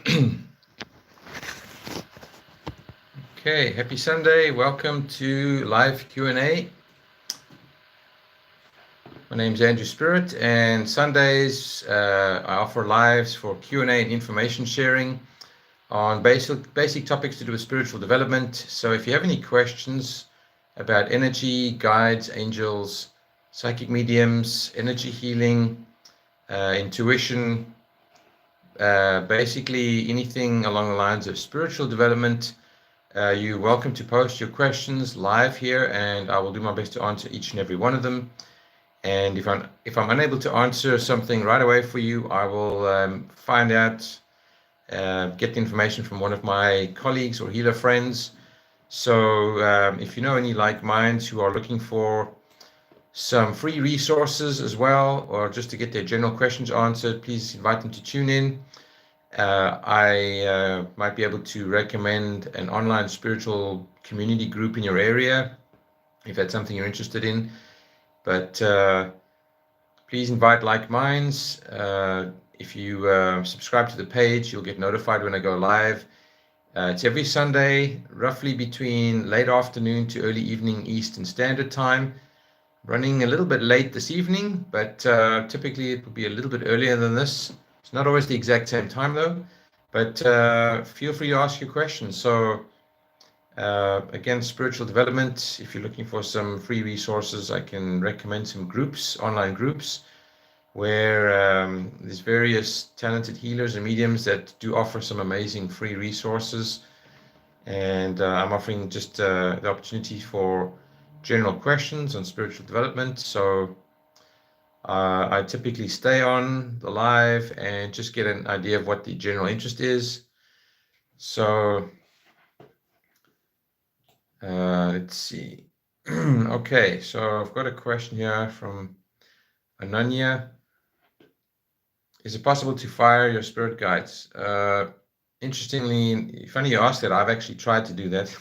Okay, happy Sunday. Welcome to live Q&A. My name's Andrew Spirit, and Sundays I offer lives for Q&A and information sharing on basic topics to do with spiritual development. So if you have any questions about energy, guides, angels, psychic mediums, energy healing, intuition, basically anything along the lines of spiritual development, you're welcome to post your questions live here, and I will do my best to answer each and every one of them. And if I'm unable to answer something right away for you, I will find out, get the information from one of my colleagues or healer friends. So if you know any like minds who are looking for some free resources as well, or just to get their general questions answered, please invite them to tune in. I might be able to recommend an online spiritual community group in your area if that's something you're interested in. But please invite like minds. If you subscribe to the page, you'll get notified when I go live. It's every Sunday, roughly between late afternoon to early evening Eastern Standard Time. Running a little bit late this evening, but typically it will be a little bit earlier than this. It's not always the exact same time though, but feel free to ask your questions. So again, spiritual development, if you're looking for some free resources, I can recommend some groups, online groups, where there's various talented healers and mediums that do offer some amazing free resources. And I'm offering just the opportunity for general questions on spiritual development. So I typically stay on the live and just get an idea of what the general interest is. So let's see. Okay, so I've got a question here from Ananya. Is it possible to fire your spirit guides? Interestingly, funny you asked that. I've actually tried to do that.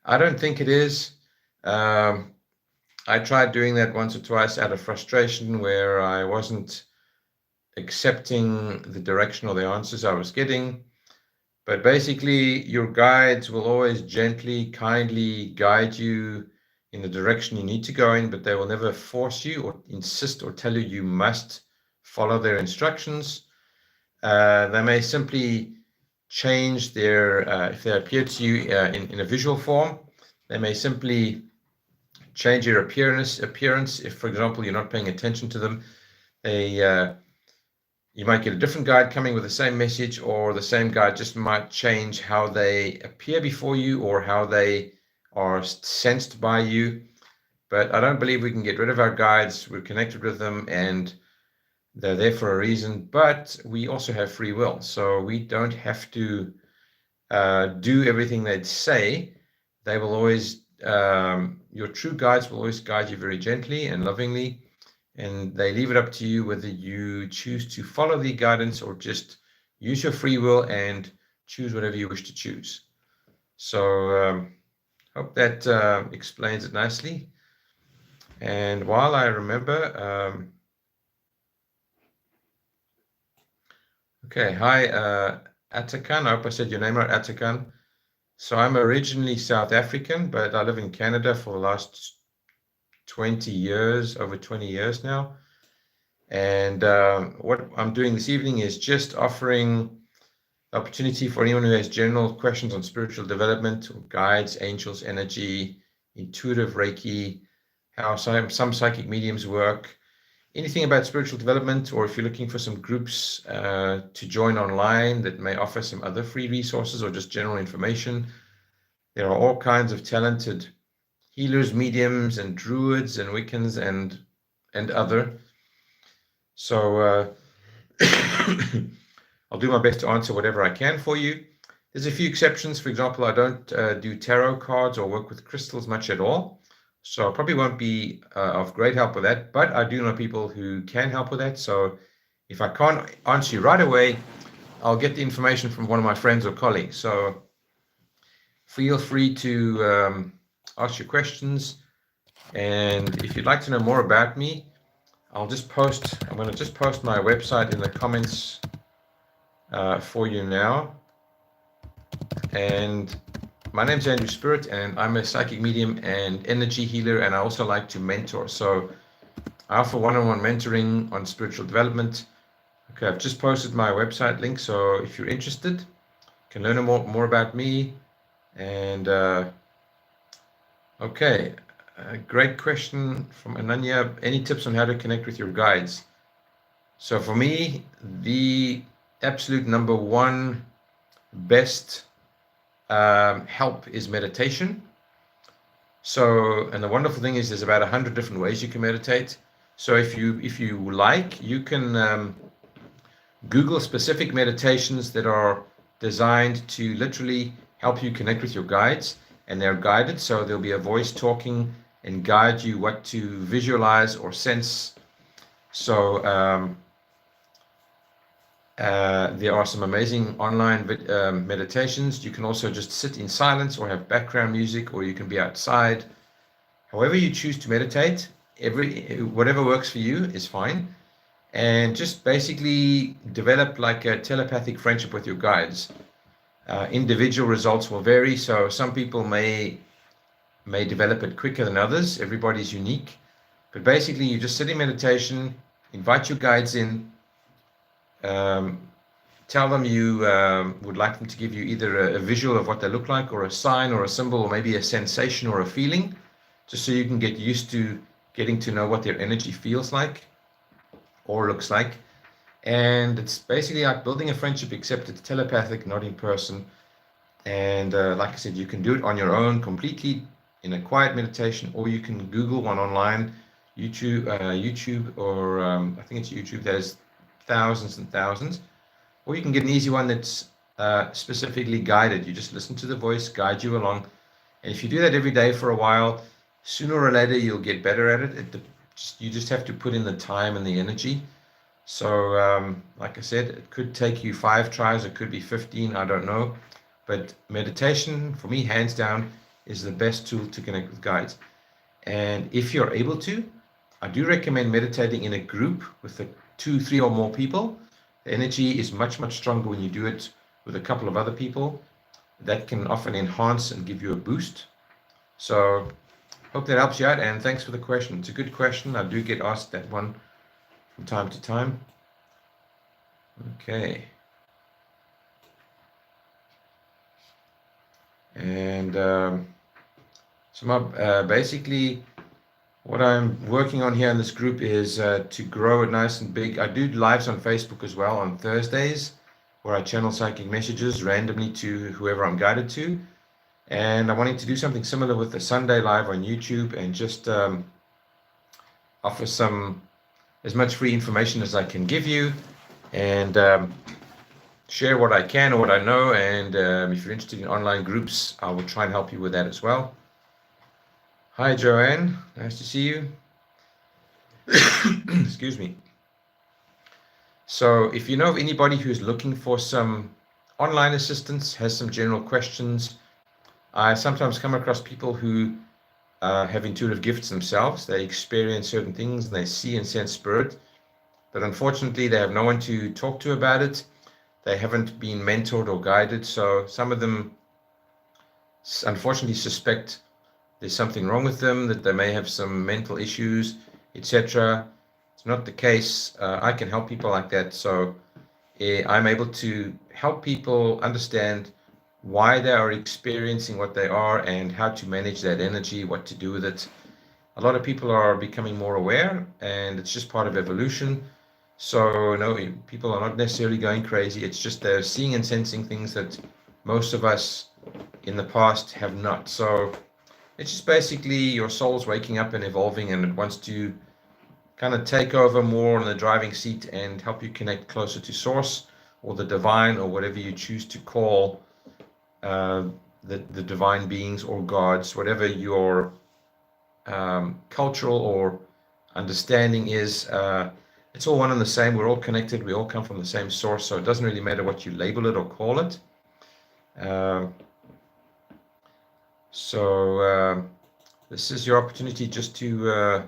I don't think it is. I tried doing that once or twice out of frustration, where I wasn't accepting the direction or the answers I was getting. But basically, your guides will always gently, kindly guide you in the direction you need to go in, but they will never force you or insist or tell you you must follow their instructions. They may simply change their, if they appear to you in a visual form, they may simply change your appearance. If, for example, you're not paying attention to them, you might get a different guide coming with the same message, or the same guide just might change how they appear before you or how they are sensed by you. But I don't believe we can get rid of our guides. We're connected with them and they're there for a reason, but we also have free will. So we don't have to do everything they'd say. They will always, your true guides will always guide you very gently and lovingly, and they leave it up to you whether you choose to follow the guidance or just use your free will and choose whatever you wish to choose. So hope that explains it nicely. And while I remember, okay, hi Atakan, I hope I said your name right, Atakan. So I'm originally South African, but I live in Canada for the last 20 years, over 20 years now. And what I'm doing this evening is just offering the opportunity for anyone who has general questions on spiritual development, or guides, angels, energy, intuitive Reiki, how some psychic mediums work, anything about spiritual development, or if you're looking for some groups to join online that may offer some other free resources or just general information. There are all kinds of talented healers, mediums, and druids and Wiccans and other. So I'll do my best to answer whatever I can for you. There's a few exceptions. For example, I don't do tarot cards or work with crystals much at all. So I probably won't be of great help with that, but I do know people who can help with that. So if I can't answer you right away, I'll get the information from one of my friends or colleagues. So feel free to ask your questions. And if you'd like to know more about me, I'm going to just post my website in the comments for you now. And my name's Andrew Spirit, and I'm a psychic medium and energy healer, and I also like to mentor. So I offer one-on-one mentoring on spiritual development. Okay, I've just posted my website link, so if you're interested, you can learn more about me. And okay, a great question from Ananya. Any tips on how to connect with your guides? So for me, the absolute number one best help is meditation. So, and the wonderful thing is there's about 100 different ways you can meditate. So if you like, you can Google specific meditations that are designed to literally help you connect with your guides, and they're guided. So there'll be a voice talking and guide you what to visualize or sense. So there are some amazing online meditations. You can also just sit in silence or have background music, or you can be outside. However you choose to meditate, whatever works for you is fine. And just basically develop like a telepathic friendship with your guides. Individual results will vary, so some people may develop it quicker than others. Everybody's unique. But basically, you just sit in meditation, invite your guides in, tell them you would like them to give you either a visual of what they look like, or a sign, or a symbol, or maybe a sensation or a feeling, just so you can get used to getting to know what their energy feels like or looks like. And it's basically like building a friendship, except it's telepathic, not in person. And like I said, you can do it on your own completely in a quiet meditation, or you can Google one online, YouTube, or I think it's YouTube. There's thousands and thousands. Or you can get an easy one that's specifically guided. You just listen to the voice, guide you along. And if you do that every day for a while, sooner or later you'll get better at it. You just have to put in the time and the energy. So like I said, it could take you 5 tries, it could be 15, I don't know. But meditation, for me, hands down, is the best tool to connect with guides. And if you're able to, I do recommend meditating in a group with 2, 3 or more people. The energy is much, much stronger when you do it with a couple of other people. That can often enhance and give you a boost. So hope that helps you out, and thanks for the question. It's a good question. I do get asked that one from time to time. Okay. And so basically what I'm working on here in this group is to grow it nice and big. I do lives on Facebook as well on Thursdays, where I channel psychic messages randomly to whoever I'm guided to. And I'm wanting to do something similar with the Sunday live on YouTube, and just offer as much free information as I can give you, and share what I can or what I know. And if you're interested in online groups, I will try and help you with that as well. Hi, Joanne. Nice to see you. Excuse me. So if you know of anybody who's looking for some online assistance, has some general questions, I sometimes come across people who have intuitive gifts themselves. They experience certain things, and they see and sense spirit, but unfortunately they have no one to talk to about it. They haven't been mentored or guided, so some of them unfortunately suspect there's something wrong with them, that they may have some mental issues, etc. It's not the case. I can help people like that. So I'm able to help people understand why they are experiencing what they are, and how to manage that energy, what to do with it. A lot of people are becoming more aware, and it's just part of evolution. So no, people are not necessarily going crazy. It's just they're seeing and sensing things that most of us in the past have not. So it's just basically your soul's waking up and evolving, and it wants to kind of take over more on the driving seat and help you connect closer to source, or the divine, or whatever you choose to call the divine beings or gods, whatever your cultural or understanding is. It's all one and the same. We're all connected. We all come from the same source, so it doesn't really matter what you label it or call it. This is your opportunity just to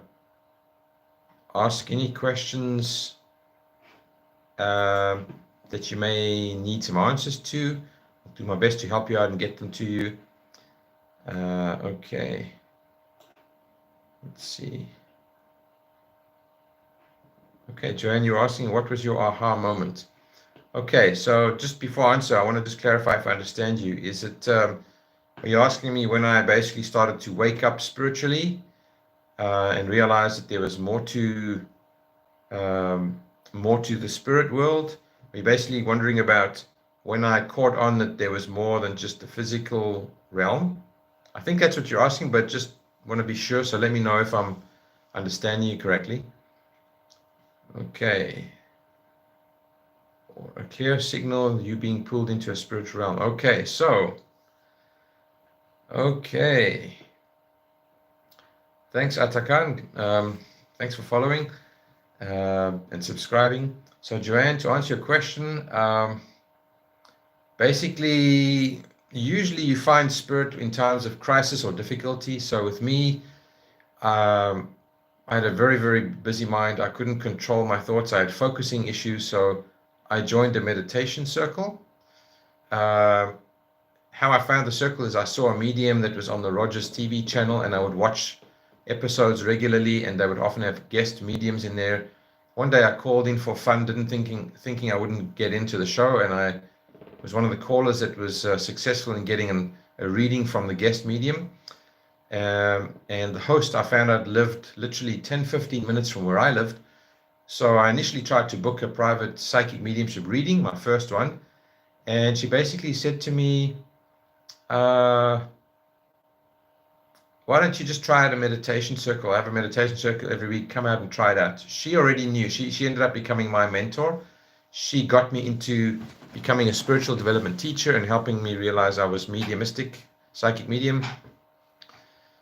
ask any questions that you may need some answers to. I'll do my best to help you out and get them to you. Okay. Let's see. Okay, Joanne, you're asking what was your aha moment? Okay, so just before I answer, I want to just clarify if I understand you. Is it, are you asking me when I basically started to wake up spiritually and realize that there was more to the spirit world? Are you basically wondering about when I caught on that there was more than just the physical realm? I think that's what you're asking, but just want to be sure, so let me know if I'm understanding you correctly. Okay. A clear signal, you being pulled into a spiritual realm. Okay, so, okay. Thanks, Atakan. Thanks for following and subscribing. So, Joanne, to answer your question, basically, usually you find spirit in times of crisis or difficulty. So, with me, I had a very, very busy mind. I couldn't control my thoughts. I had focusing issues. So, I joined a meditation circle. How I found the circle is I saw a medium that was on the Rogers TV channel, and I would watch episodes regularly, and they would often have guest mediums in there. One day I called in for fun, didn't thinking I wouldn't get into the show, and I was one of the callers that was successful in getting a reading from the guest medium. And the host, I found out, lived literally 10-15 minutes from where I lived. So I initially tried to book a private psychic mediumship reading, my first one, and she basically said to me, why don't you just try out a meditation circle? I have a meditation circle every week. Come out and try it out. She already knew. She ended up becoming my mentor. She got me into becoming a spiritual development teacher and helping me realize I was mediumistic, psychic medium.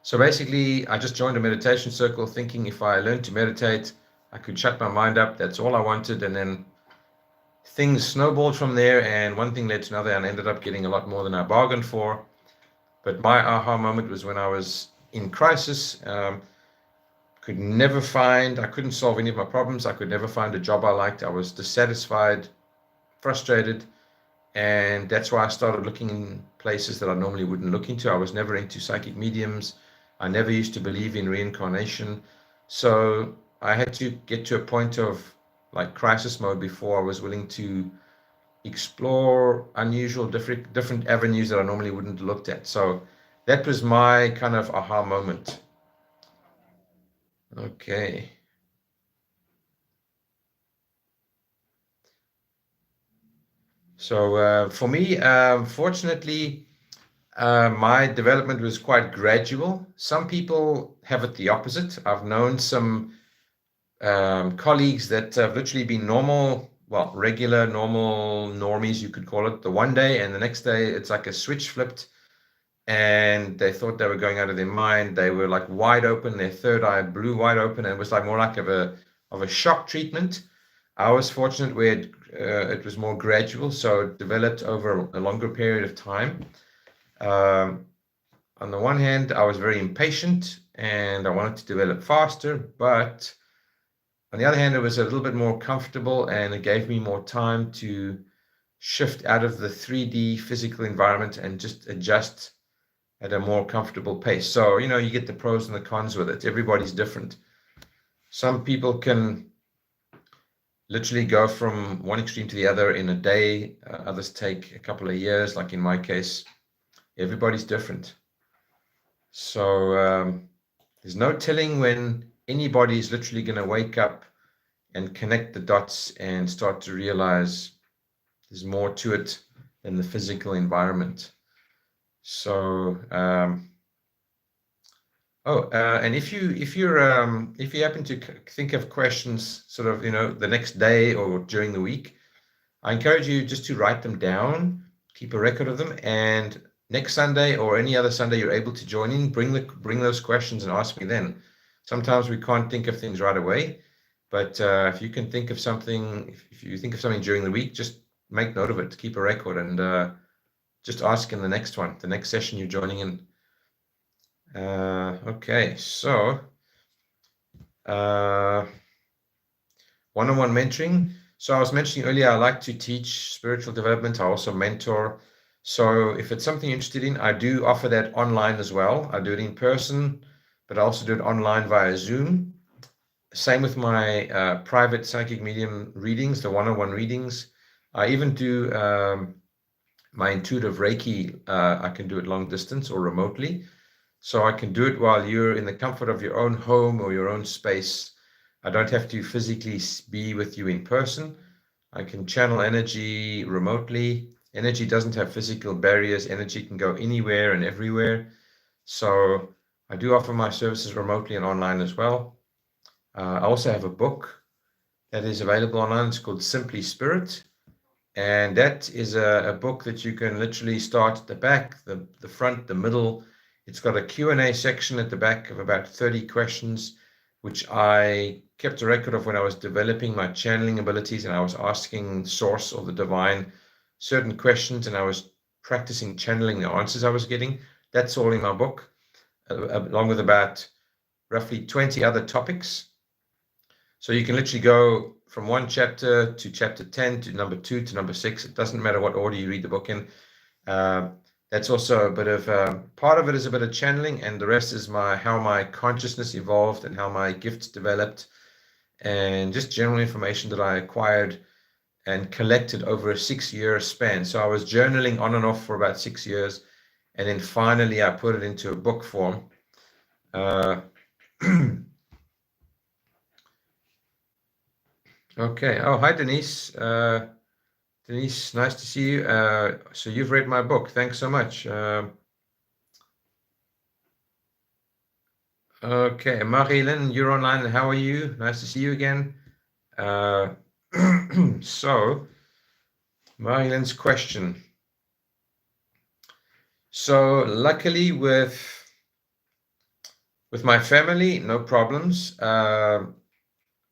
So basically, I just joined a meditation circle thinking if I learned to meditate, I could shut my mind up. That's all I wanted. And then things snowballed from there, and one thing led to another, and I ended up getting a lot more than I bargained for. But my aha moment was when I was in crisis. I couldn't solve any of my problems. I could never find a job I liked. I was dissatisfied, frustrated, and that's why I started looking in places that I normally wouldn't look into. I was never into psychic mediums. I never used to believe in reincarnation. So I had to get to a point of like crisis mode before I was willing to explore unusual, different avenues that I normally wouldn't have looked at. So that was my kind of aha moment. Okay. So for me, fortunately, my development was quite gradual. Some people have it the opposite. I've known some colleagues that have literally been regular, normal normies, you could call it, the one day, and the next day it's like a switch flipped, and they thought they were going out of their mind. They were like wide open, their third eye blew wide open, and it was like more like of a shock treatment. I was fortunate where it was more gradual, so it developed over a longer period of time. On the one hand, I was very impatient and I wanted to develop faster, but on the other hand, it was a little bit more comfortable and it gave me more time to shift out of the 3D physical environment and just adjust at a more comfortable pace. So, you get the pros and the cons with it. Everybody's different. Some people can literally go from one extreme to the other in a day. Others take a couple of years, like in my case. Everybody's different. So there's no telling when anybody's literally going to wake up and connect the dots and start to realize there's more to it than the physical environment. So and if you happen to think of questions sort of the next day or during the week, I encourage you just to write them down, keep a record of them, and next Sunday or any other Sunday you're able to join in, bring those questions and ask me then. Sometimes we can't think of things right away, but if you can think of something, if you think of something during the week, just make note of it, keep a record, and just ask in the next one, the next session you're joining in. Okay, so one-on-one mentoring. So I was mentioning earlier, I like to teach spiritual development. I also mentor. So if it's something you're interested in, I do offer that online as well. I do it in person, but I also do it online via Zoom. Same with my private psychic medium readings, the one-on-one readings. I even do my intuitive Reiki. I can do it long distance or remotely. So I can do it while you're in the comfort of your own home or your own space. I don't have to physically be with you in person. I can channel energy remotely. Energy doesn't have physical barriers. Energy can go anywhere and everywhere. So I do offer my services remotely and online as well. I also have a book that is available online. It's called Simply Spirit. And that is a book that you can literally start at the back, the front, the middle. It's got a Q&A section at the back of about 30 questions, which I kept a record of when I was developing my channeling abilities, and I was asking Source or the Divine certain questions, and I was practicing channeling the answers I was getting. That's all in my book, along with about roughly 20 other topics. So you can literally go from one chapter to chapter 10 to number 2 to number 6. It doesn't matter what order you read the book in. That's also a bit of part of it is a bit of channeling, and the rest is how my consciousness evolved and how my gifts developed, and just general information that I acquired and collected over a 6-year span. So I was journaling on and off for about 6 years, and then finally I put it into a book form. Okay. Oh, hi, Denise. Denise, nice to see you. So you've read my book. Thanks so much. Okay, Marie-Hélène, you're online. How are you? Nice to see you again. So, Marie-Hélène's question. So, luckily with my family, no problems.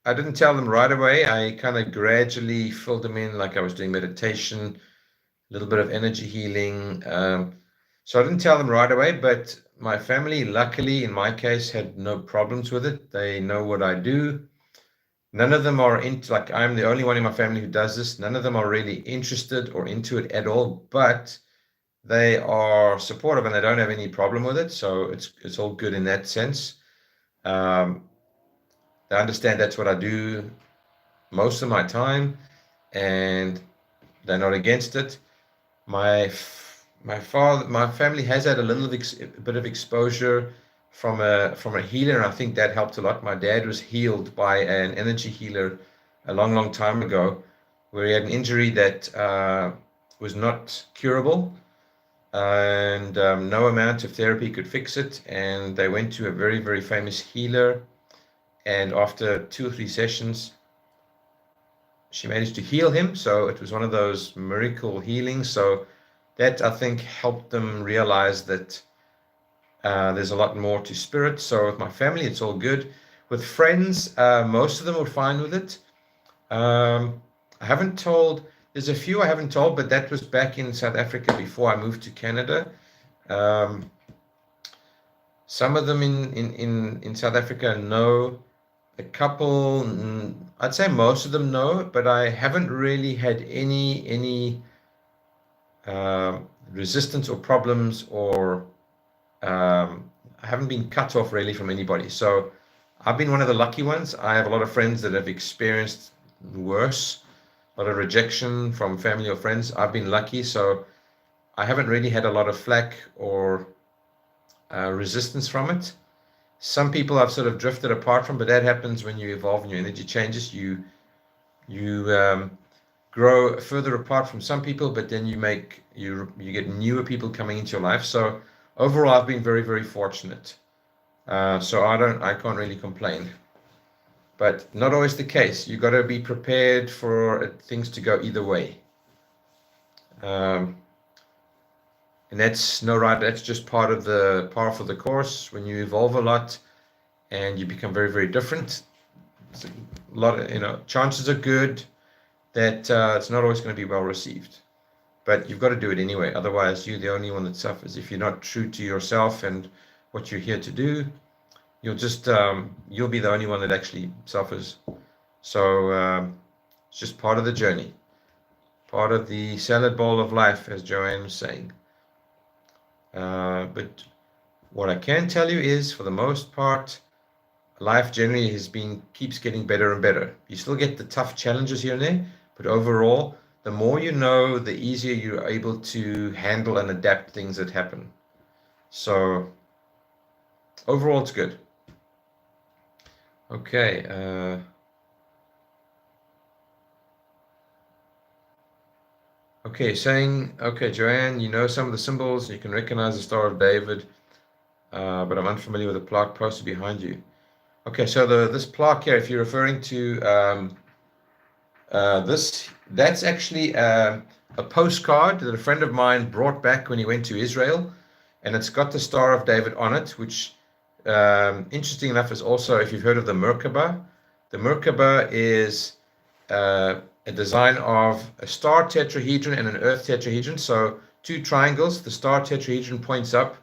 I didn't tell them right away. I kind of gradually filled them in, like I was doing meditation, a little bit of energy healing. So I didn't tell them right away, but my family, luckily, in my case, had no problems with it. They know what I do. None of them are into, like, I'm the only one in my family who does this. None of them are really interested or into it at all, but they are supportive and they don't have any problem with it. So it's all good in that sense. They understand that's what I do most of my time, and they're not against it. My family has had a little bit of exposure from a healer, and I think that helped a lot. My dad was healed by an energy healer a long time ago, where he had an injury that was not curable, and no amount of therapy could fix it. And they went to a very famous healer, and after 2 or 3 sessions, she managed to heal him. So it was one of those miracle healings. So that, I think, helped them realize that there's a lot more to spirit. So with my family, it's all good. With friends, most of them were fine with it. I haven't told, there's a few I haven't told, but that was back in South Africa before I moved to Canada. Some of them in South Africa know. A couple, I'd say most of them know, but I haven't really had any resistance or problems, or I haven't been cut off really from anybody. So I've been one of the lucky ones. I have a lot of friends that have experienced worse, a lot of rejection from family or friends. I've been lucky, so I haven't really had a lot of flack or resistance from it. Some people I've sort of drifted apart from, but that happens when you evolve and your energy changes. You grow further apart from some people, but then you get newer people coming into your life. So overall, I've been very fortunate. So I can't really complain. But not always the case. You got to be prepared for things to go either way. And that's just part of the course. When you evolve a lot and you become very different, it's a lot of, chances are good that it's not always going to be well received, but you've got to do it anyway. Otherwise, you're the only one that suffers. If you're not true to yourself and what you're here to do, you'll be the only one that actually suffers. So It's just part of the journey, part of the salad bowl of life, as Joanne was saying. But what I can tell you is, for the most part, life generally keeps getting better and better. You still get the tough challenges here and there, but overall, the more you know, the easier you're able to handle and adapt things that happen. So overall, it's good. Okay. Okay, Joanne, you know some of the symbols. You can recognize the Star of David, but I'm unfamiliar with the plaque posted behind you. Okay, so this plaque here, if you're referring to that's actually a postcard that a friend of mine brought back when he went to Israel, and it's got the Star of David on it, which, interesting enough, is also, if you've heard of the Merkaba. The Merkaba is a design of a star tetrahedron and an earth tetrahedron. So two triangles, the star tetrahedron points up,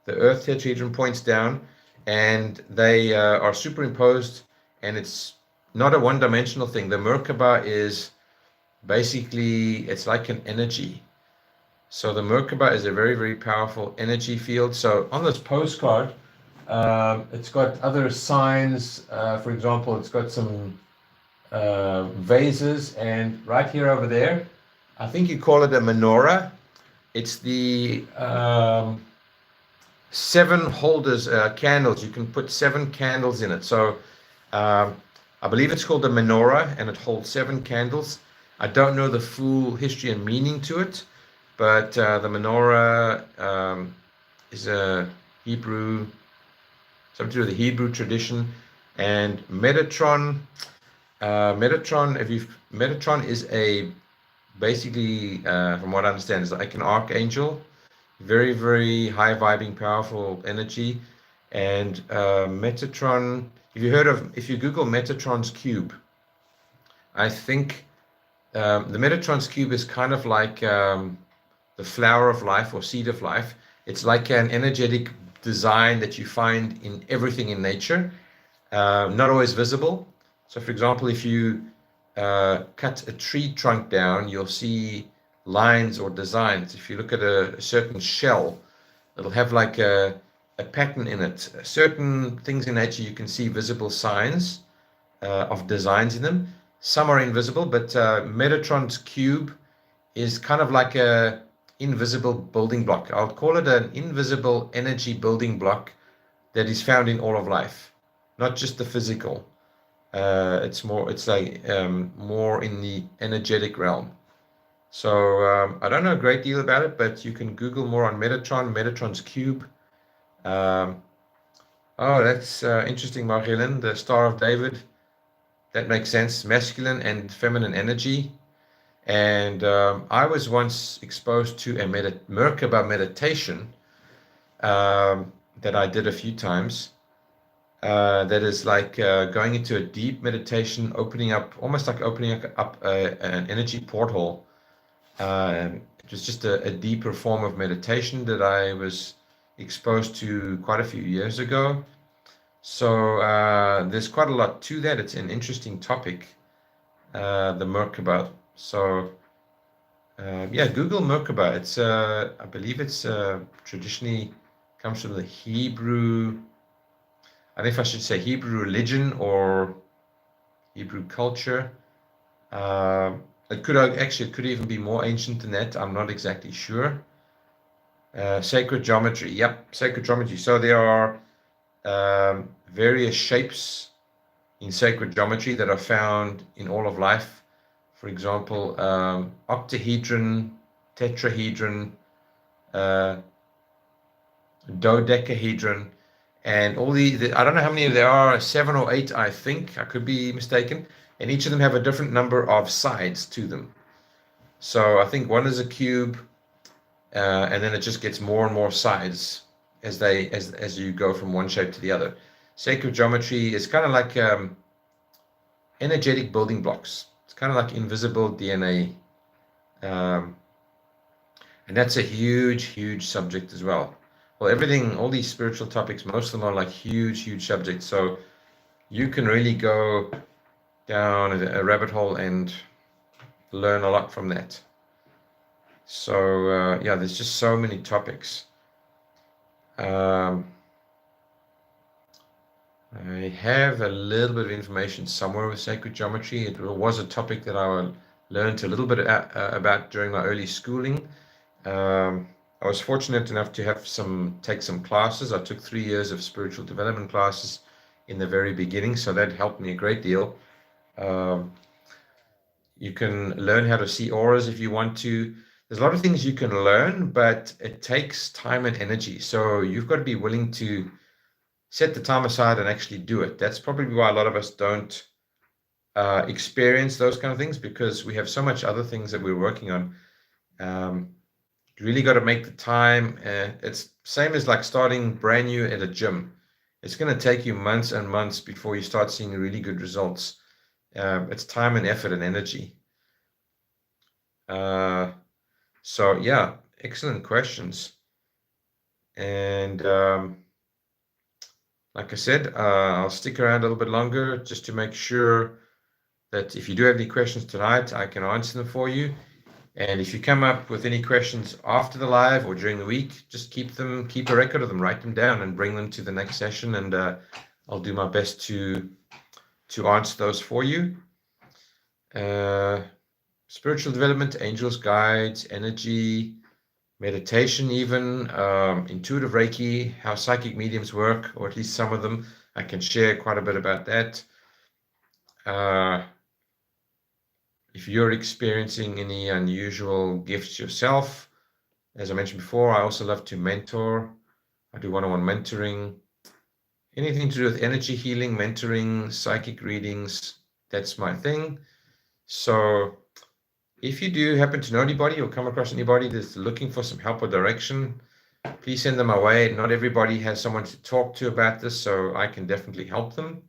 the earth tetrahedron points down, and they are superimposed, and it's not a one-dimensional thing. The Merkaba is basically, it's like an energy. So the Merkaba is a very, very powerful energy field. So on this postcard, it's got other signs. For example, it's got some vases, and right here over there, I think you call it a menorah. It's the 7 holders, candles. You can put 7 candles in it. So I believe it's called a menorah, and it holds 7 candles. I don't know the full history and meaning to it, but the menorah is a Hebrew, something to do with the Hebrew tradition. And Metatron. Metatron is basically, from what I understand, is like an archangel, very, very high vibing, powerful energy. And Metatron, if you Google Metatron's cube, I think the Metatron's cube is kind of like the flower of life or seed of life. It's like an energetic design that you find in everything in nature, not always visible. So, for example, if you cut a tree trunk down, you'll see lines or designs. If you look at a certain shell, it'll have like a pattern in it. Certain things in nature, you can see visible signs of designs in them. Some are invisible, but Metatron's cube is kind of like a invisible building block. I'll call it an invisible energy building block that is found in all of life, not just the physical. It's like more in the energetic realm. So I don't know a great deal about it, but you can Google more on Metatron's cube. Oh, that's interesting, Margilin. The Star of David. That makes sense. Masculine and feminine energy. And I was once exposed to a Merkaba meditation that I did a few times. That is like going into a deep meditation, almost like opening up an energy portal. It was just a deeper form of meditation that I was exposed to quite a few years ago. So there's quite a lot to that. It's an interesting topic, the Merkaba. So yeah, Google Merkaba. It's I believe it's traditionally comes from the Hebrew. I don't know if I should say Hebrew religion or Hebrew culture. It could even be more ancient than that. I'm not exactly sure. Sacred geometry. Yep, sacred geometry. So there are various shapes in sacred geometry that are found in all of life. For example, octahedron, tetrahedron, dodecahedron. And all I don't know how many there are, 7 or 8, I think. I could be mistaken. And each of them have a different number of sides to them. So I think one is a cube, and then it just gets more and more sides as you go from one shape to the other. Sacred geometry is kind of like energetic building blocks. It's kind of like invisible DNA. And that's a huge, huge subject as well. Well, all these spiritual topics, most of them are like huge, huge subjects. So you can really go down a rabbit hole and learn a lot from that. So yeah, there's just so many topics. I have a little bit of information somewhere with sacred geometry. It was a topic that I learned a little bit about during my early schooling. I was fortunate enough to have take some classes. I took 3 years of spiritual development classes in the very beginning, so that helped me a great deal. You can learn how to see auras if you want to. There's a lot of things you can learn, but it takes time and energy. So you've got to be willing to set the time aside and actually do it. That's probably why a lot of us don't experience those kind of things, because we have so much other things that we're working on. You really got to make the time. It's same as like starting brand new at a gym. It's going to take you months and months before you start seeing really good results. It's time and effort and energy. So yeah, excellent questions. And like I said, I'll stick around a little bit longer just to make sure that if you do have any questions tonight, I can answer them for you. And if you come up with any questions after the live or during the week, just keep a record of them, write them down and bring them to the next session. And I'll do my best to answer those for you. Spiritual development, angels, guides, energy, meditation, even intuitive Reiki, how psychic mediums work, or at least some of them. I can share quite a bit about that. If you're experiencing any unusual gifts yourself, as I mentioned before, I also love to mentor. I do one-on-one mentoring. Anything to do with energy healing, mentoring, psychic readings, that's my thing. So if you do happen to know anybody or come across anybody that's looking for some help or direction, please send them my way. Not everybody has someone to talk to about this, so I can definitely help them.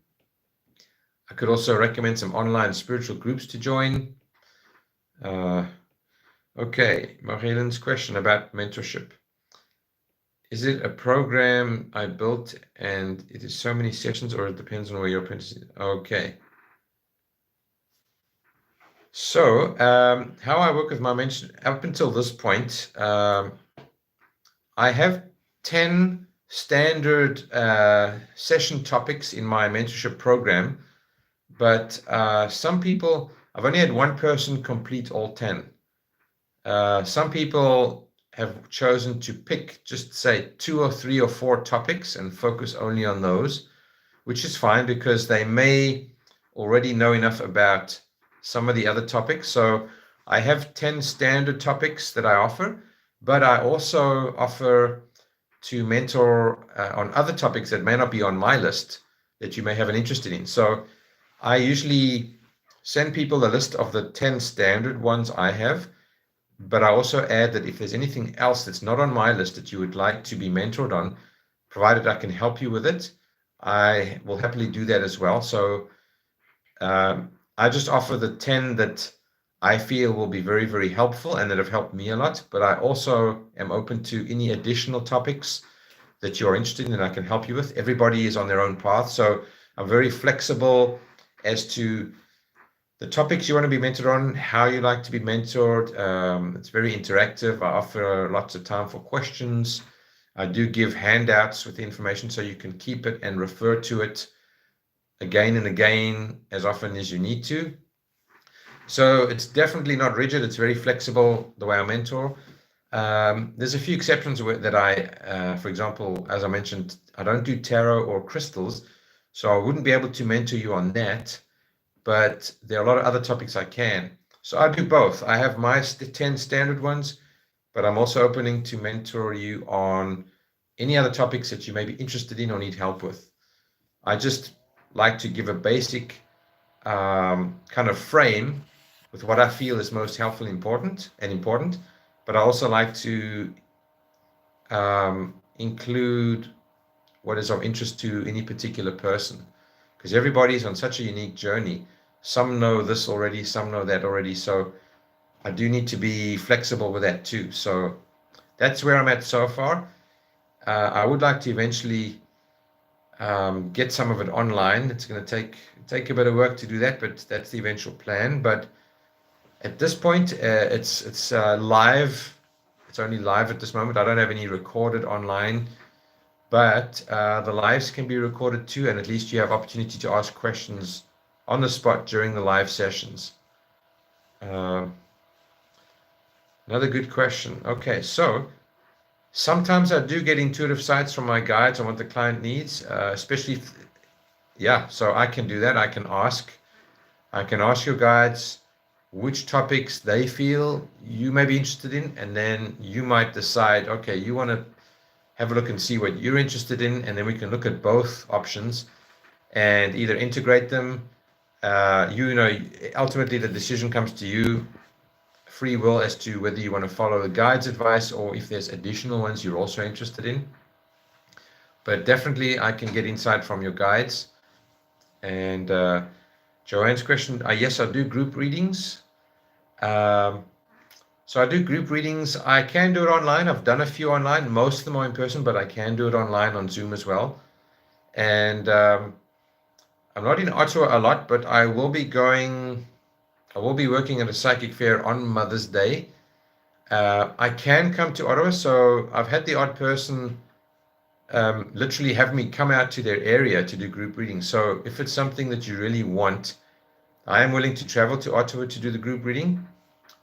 I could also recommend some online spiritual groups to join. Okay, Marilen's question about mentorship. Is it a program I built and it is so many sessions, or it depends on where your apprentice is? Okay. So how I work with my mentorship up until this point, I have 10 standard session topics in my mentorship program, but some people, I've only had one person complete all 10. Some people have chosen to pick just say 2 or 3 or 4 topics and focus only on those, which is fine because they may already know enough about some of the other topics. So I have 10 standard topics that I offer, but I also offer to mentor on other topics that may not be on my list that you may have an interest in. So I usually send people a list of the 10 standard ones I have, but I also add that if there's anything else that's not on my list that you would like to be mentored on, provided I can help you with it, I will happily do that as well. So I just offer the 10 that I feel will be very, very helpful and that have helped me a lot. But I also am open to any additional topics that you're interested in and I can help you with. Everybody is on their own path. So I'm very flexible as to the topics you want to be mentored on, how you like to be mentored. It's very interactive. I offer lots of time for questions. I do give handouts with the information so you can keep it and refer to it again and again as often as you need to. So it's definitely not rigid. It's very flexible the way I mentor. There's a few exceptions that I, for example, as I mentioned, I don't do tarot or crystals, so I wouldn't be able to mentor you on that. But there are a lot of other topics I can. So I do both. I have my 10 standard ones, but I'm also opening to mentor you on any other topics that you may be interested in or need help with. I just like to give a basic kind of frame with what I feel is most helpful and important, but I also like to include what is of interest to any particular person, because everybody is on such a unique journey. Some know this already, some know that already, so I do need to be flexible with that too. So that's where I'm at so far. I would like to eventually get some of it online. It's going to take a bit of work to do that, but that's the eventual plan. But at this point, it's live. It's only live at this moment. I don't have any recorded online, but the lives can be recorded too, and at least you have opportunity to ask questions on the spot during the live sessions. Another good question. Okay, so sometimes I do get intuitive sights from my guides on what the client needs, especially, yeah, so I can do that. I can ask your guides which topics they feel you may be interested in, and then you might decide, okay, you want to have a look and see what you're interested in, and then we can look at both options and either integrate them. Ultimately the decision comes to you, free will, as to whether you want to follow the guide's advice or if there's additional ones you're also interested in. But definitely I can get insight from your guides. And Joanne's question, yes, I do group readings. So I do group readings. I can do it online. I've done a few online. Most of them are in person, but I can do it online on Zoom as well. And I'm not in Ottawa a lot, but I will be working at a psychic fair on Mother's Day. I can come to Ottawa, so I've had the odd person literally have me come out to their area to do group readings. So if it's something that you really want, I am willing to travel to Ottawa to do the group reading.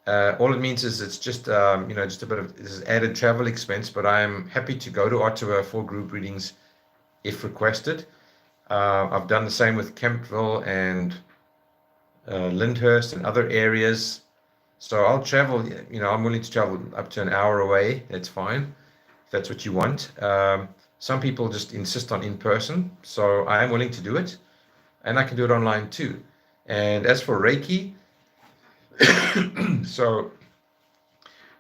All it means is it's just just a bit of this added travel expense, but I am happy to go to Ottawa for group readings if requested. I've done the same with Kemptville and Lyndhurst and other areas. So I'll travel, I'm willing to travel up to an hour away. That's fine, if that's what you want. Some people just insist on in person, so I am willing to do it, and I can do it online too. And as for Reiki, so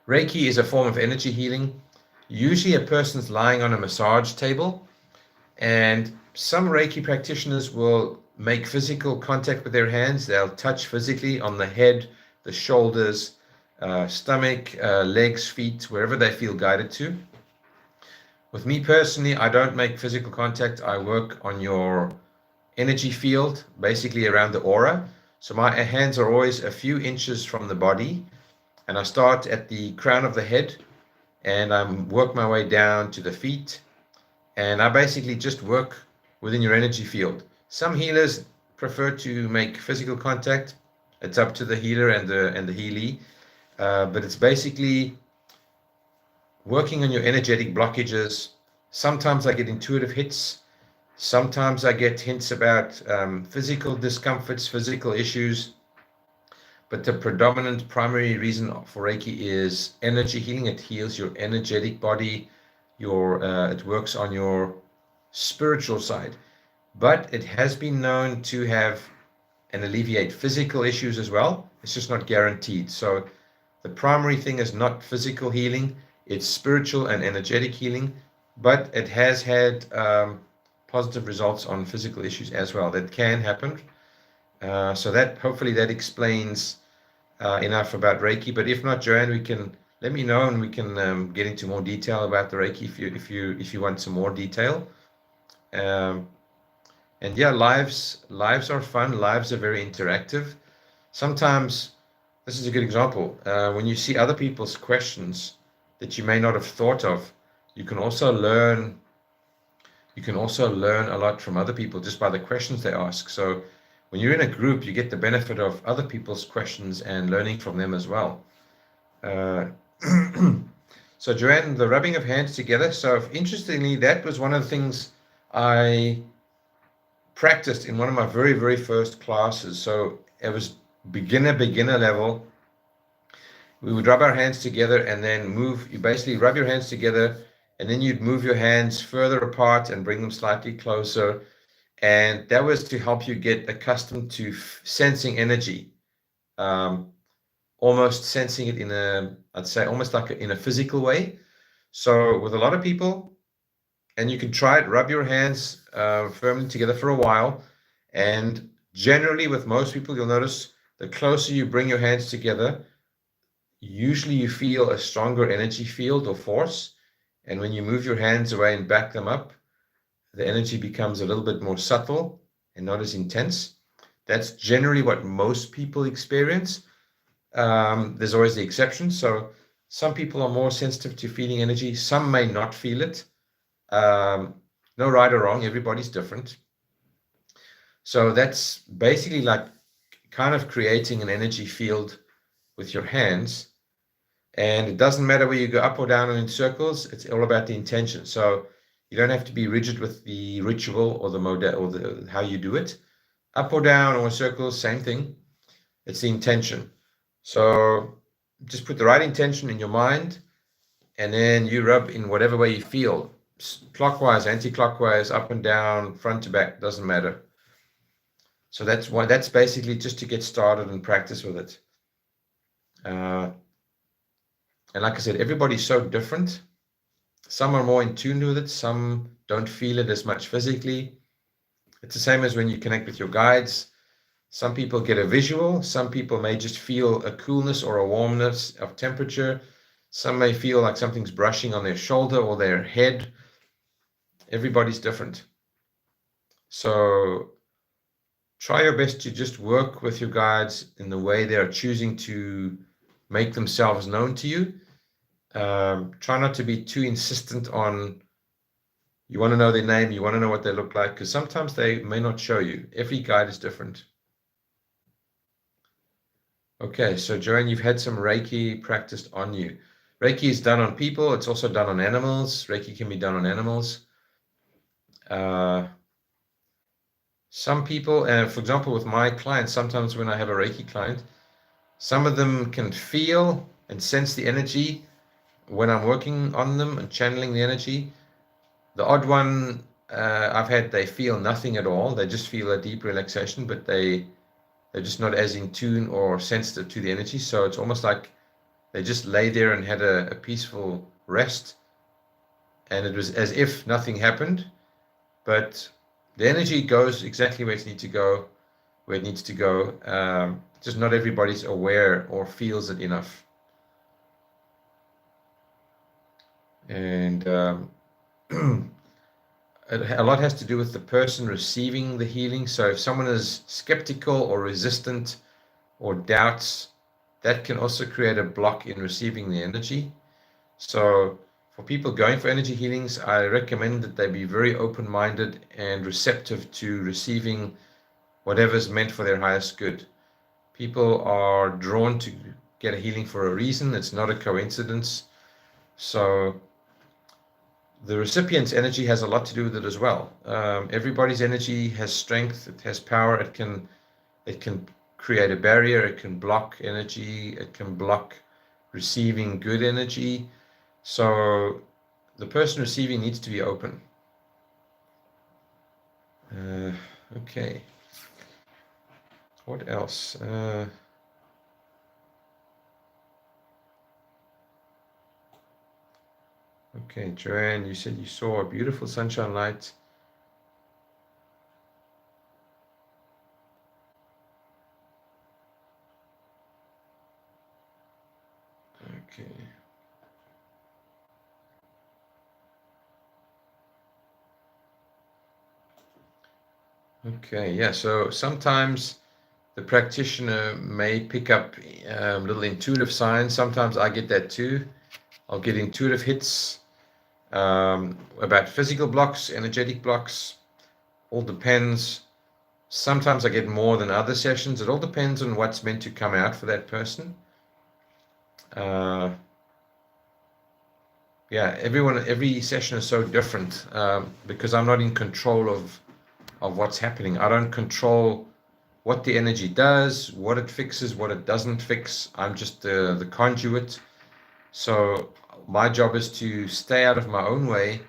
Reiki is a form of energy healing. Usually a person's lying on a massage table, and some Reiki practitioners will make physical contact with their hands. They'll touch physically on the head, the shoulders, stomach, legs, feet, wherever they feel guided to. With me personally, I don't make physical contact. I work on your energy field, basically around the aura. So my hands are always a few inches from the body, and I start at the crown of the head, and I work my way down to the feet, and I basically just work within your energy field. Some healers prefer to make physical contact. It's up to the healer and the healee, but it's basically working on your energetic blockages. Sometimes I get intuitive hits. Sometimes I get hints about physical discomforts, physical issues. But the predominant primary reason for Reiki is energy healing. It heals your energetic body. It works on your spiritual side. But it has been known to have and alleviate physical issues as well. It's just not guaranteed. So the primary thing is not physical healing. It's spiritual and energetic healing, but it has had positive results on physical issues as well. That can happen. So that hopefully that explains enough about Reiki. But if not, Joanne, let me know and we can get into more detail about the Reiki if you want some more detail. And yeah, lives are fun. Lives are very interactive. Sometimes, this is a good example. When you see other people's questions that you may not have thought of, you can also learn a lot from other people just by the questions they ask. So when you're in a group, you get the benefit of other people's questions and learning from them as well. So Joanne, the rubbing of hands together. So interestingly, that was one of the things I practiced in one of my very, very first classes. So it was beginner level. We would rub our hands together and then you basically rub your hands together, and then you'd move your hands further apart and bring them slightly closer. And that was to help you get accustomed to sensing energy, almost sensing it I'd say almost like in a physical way. So with a lot of people, and you can try it, rub your hands firmly together for a while. And generally with most people, you'll notice the closer you bring your hands together, usually you feel a stronger energy field or force. And when you move your hands away and back them up, the energy becomes a little bit more subtle and not as intense. That's generally what most people experience. There's always the exception. So some people are more sensitive to feeling energy. Some may not feel it. No right or wrong. Everybody's different. So that's basically like kind of creating an energy field with your hands. And it doesn't matter where you go up or down or in circles. It's all about the intention. So you don't have to be rigid with the ritual or the mode or the how you do it. Up or down or circles, same thing. It's the intention. So just put the right intention in your mind, and then you rub in whatever way you feel, clockwise, anti-clockwise, up and down, front to back, doesn't matter. So that's basically just to get started and practice with it. And like I said, everybody's so different. Some are more in tune with it, some don't feel it as much physically. It's the same as when you connect with your guides. Some people get a visual, some people may just feel a coolness or a warmness of temperature. Some may feel like something's brushing on their shoulder or their head. Everybody's different. So try your best to just work with your guides in the way they are choosing to make themselves known to you. Try not to be too insistent on, you want to know their name, you want to know what they look like, because sometimes they may not show you. Every guide is different. Okay, so Joanne, you've had some Reiki practiced on you. Reiki is done on people. It's also done on animals. Reiki can be done on animals. Some people, for example, with my clients, sometimes when I have a Reiki client, some of them can feel and sense the energy when I'm working on them and channeling the energy. The odd one I've had, they feel nothing at all. They just feel a deep relaxation, but they're just not as in tune or sensitive to the energy. So it's almost like they just lay there and had a peaceful rest. And it was as if nothing happened, but the energy goes exactly where it needs to go, just not everybody's aware or feels it enough. And a lot has to do with the person receiving the healing. So if someone is skeptical or resistant or doubts, that can also create a block in receiving the energy. So for people going for energy healings, I recommend that they be very open-minded and receptive to receiving whatever's meant for their highest good. People are drawn to get a healing for a reason. It's not a coincidence. So the recipient's energy has a lot to do with it as well. Everybody's energy has strength, it has power, it can create a barrier, it can block energy, it can block receiving good energy. So the person receiving needs to be open. Okay. What else? Okay, Joanne, you said you saw a beautiful sunshine light. Okay. Okay, yeah, so sometimes the practitioner may pick up little intuitive signs. Sometimes I get that too. I'll get intuitive hits about physical blocks, energetic blocks. All depends. Sometimes I get more than other sessions. It all depends on what's meant to come out for that person. Yeah, every session is so different because I'm not in control of what's happening. I don't control what the energy does, what it fixes, what it doesn't fix. I'm just the conduit. So my job is to stay out of my own way.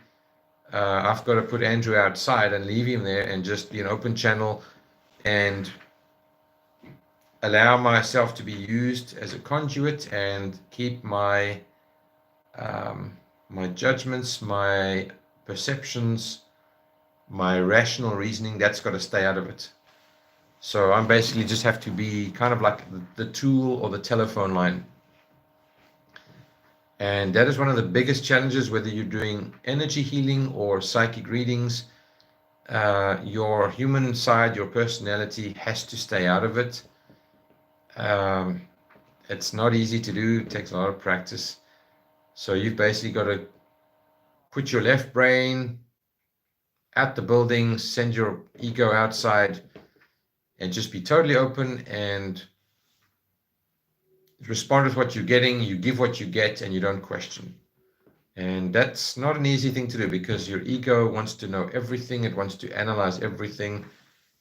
I've got to put Andrew outside and leave him there and just be an open channel and allow myself to be used as a conduit and keep my my judgments, my perceptions, my rational reasoning, that's got to stay out of it. So I'm basically just have to be kind of like the tool or the telephone line. And that is one of the biggest challenges, whether you're doing energy healing or psychic readings. your human side, your personality has to stay out of it. It's not easy to do. It takes a lot of practice. So you've basically got to put your left brain at the building, send your ego outside, and just be totally open and respond with what you're getting. You give what you get, and you don't question. And that's not an easy thing to do, because your ego wants to know everything. It wants to analyze everything,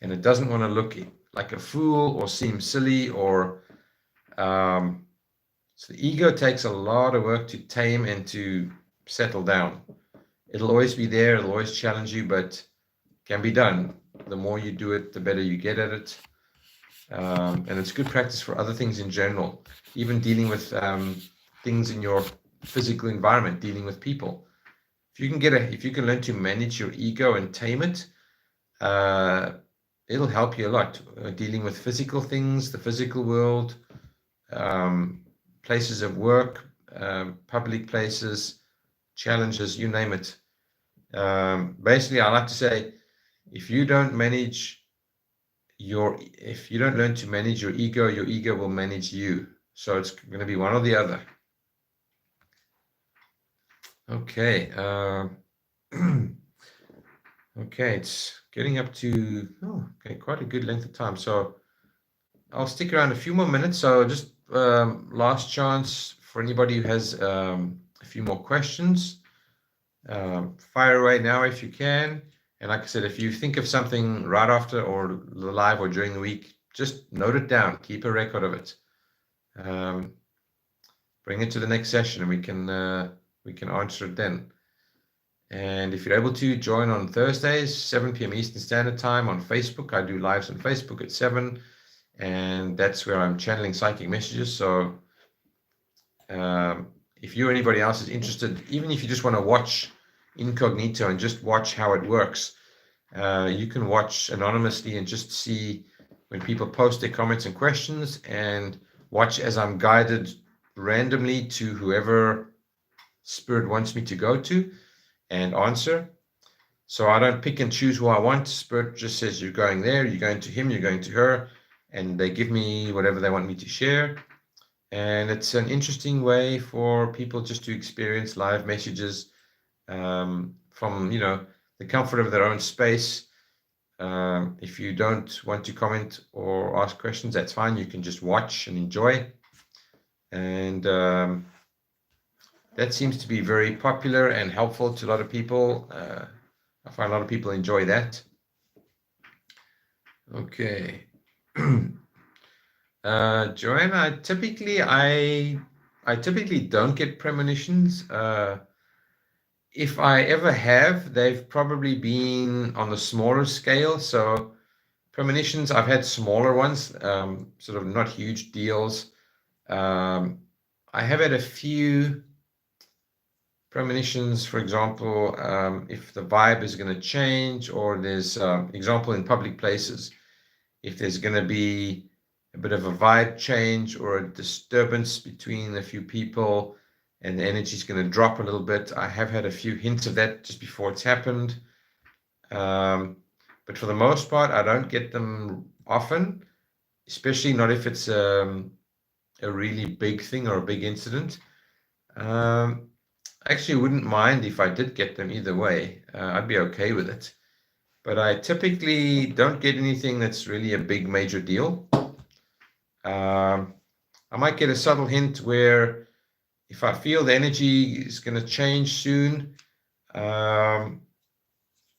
and it doesn't want to look like a fool or seem silly or so the ego takes a lot of work to tame and to settle down. It'll always be there, it'll always challenge you, but can be done. The more you do it, the better you get at it. And it's good practice for other things in general, even dealing with things in your physical environment, dealing with people. If you can learn to manage your ego and tame it, it'll help you a lot. Dealing with physical things, the physical world, places of work, public places, challenges, you name it. Basically, I like to say, if you don't learn to manage your ego will manage you. So it's going to be one or the other. Okay. Okay, it's getting up to quite a good length of time. So I'll stick around a few more minutes. So just last chance for anybody who has a few more questions. Fire away now if you can. And like I said, if you think of something right after or live or during the week, just note it down. Keep a record of it. Bring it to the next session, and we can answer it then. And if you're able to, join on Thursdays, 7 p.m. Eastern Standard Time on Facebook. I do lives on Facebook at 7, and that's where I'm channeling psychic messages. So if you or anybody else is interested, even if you just want to watch incognito and just watch how it works, you can watch anonymously and just see when people post their comments and questions, and watch as I'm guided randomly to whoever Spirit wants me to go to and answer. So I don't pick and choose who I want. Spirit just says, you're going there, you're going to him, you're going to her, and they give me whatever they want me to share. And it's an interesting way for people just to experience live messages from the comfort of their own space. If you don't want to comment or ask questions, that's fine. You can just watch and enjoy. And that seems to be very popular and helpful to a lot of people. I find a lot of people enjoy that. Okay. Joanna, I typically don't get premonitions. If I ever have, they've probably been on the smaller scale. So premonitions, I've had smaller ones, sort of not huge deals. I have had a few premonitions, for example, if the vibe is going to change, or there's, example, in public places, if there's going to be a bit of a vibe change or a disturbance between a few people and the energy is going to drop a little bit. I have had a few hints of that just before it's happened. But for the most part, I don't get them often, especially not if it's a really big thing or a big incident. Actually wouldn't mind if I did get them either way. I'd be okay with it. But I typically don't get anything that's really a big major deal. I might get a subtle hint where if I feel the energy is going to change soon, I'll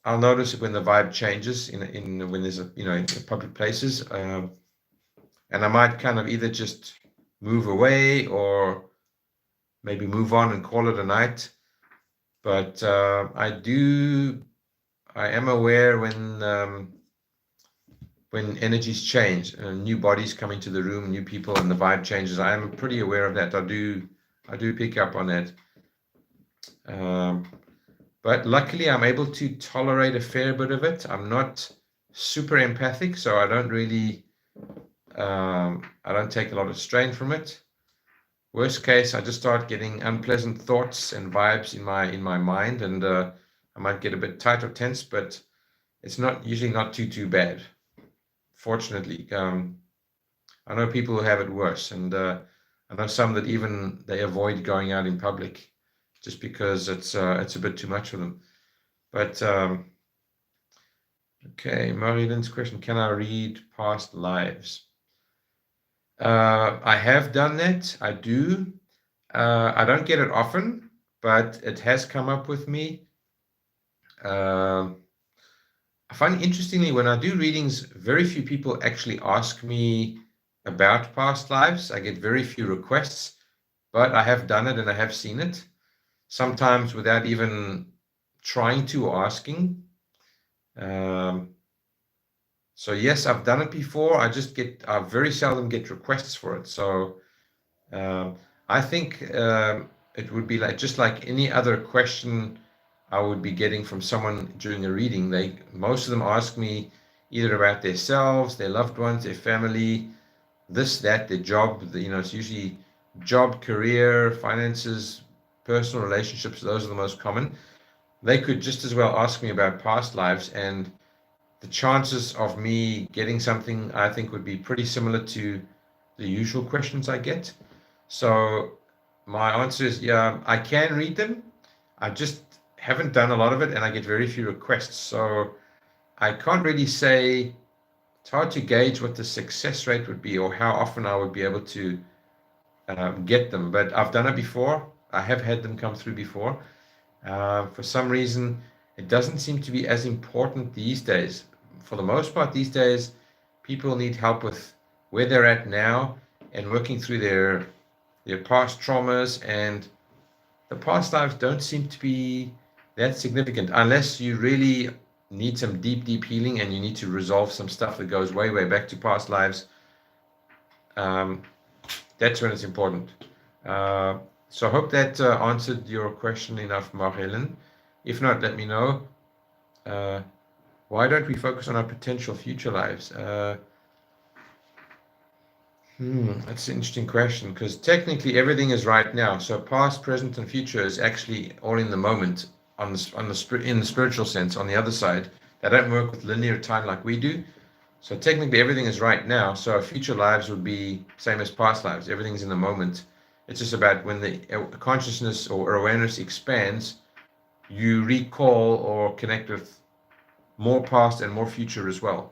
notice it when the vibe changes when there's in public places, and I might kind of either just move away or maybe move on and call it a night. But I am aware when energies change, new bodies come into the room, new people, and the vibe changes. I am pretty aware of that. I do pick up on that. But luckily, I'm able to tolerate a fair bit of it. I'm not super empathic, so I don't really, I don't take a lot of strain from it. Worst case, I just start getting unpleasant thoughts and vibes in my mind, and I might get a bit tight or tense, but it's not usually not too bad. Fortunately, I know people who have it worse, and I know some that even they avoid going out in public just because it's a bit too much for them. But okay, Marilyn's question: can I read past lives? I have done that. I do. I don't get it often, but it has come up with me. I find interestingly, when I do readings, very few people actually ask me about past lives. I get very few requests, but I have done it and I have seen it, sometimes without even trying to or asking. So yes, I've done it before. I very seldom get requests for it. So I think it would be just like any other question I would be getting from someone during a reading. Most of them ask me either about themselves, their loved ones, their family, this, that, their job. It's usually job, career, finances, personal relationships. Those are the most common. They could just as well ask me about past lives, and the chances of me getting something, I think, would be pretty similar to the usual questions I get. So my answer is, yeah, I can read them. I just haven't done a lot of it, and I get very few requests. So I can't really say. It's hard to gauge what the success rate would be or how often I would be able to get them. But I've done it before. I have had them come through before. For some reason, it doesn't seem to be as important these days. For the most part, these days, people need help with where they're at now and working through their past traumas, and the past lives don't seem to be that significant unless you really need some deep healing and you need to resolve some stuff that goes way back to past lives. That's when it's important. So I hope that answered your question enough, Mark-Helen. If not, let me know. Why don't we focus on our potential future lives? That's an interesting question, because technically everything is right now. So past, present, and future is actually all in the moment in the spiritual sense. On the other side, they don't work with linear time like we do. So technically everything is right now. So our future lives would be same as past lives. Everything's in the moment. It's just about when the consciousness or awareness expands, you recall or connect with more past and more future as well.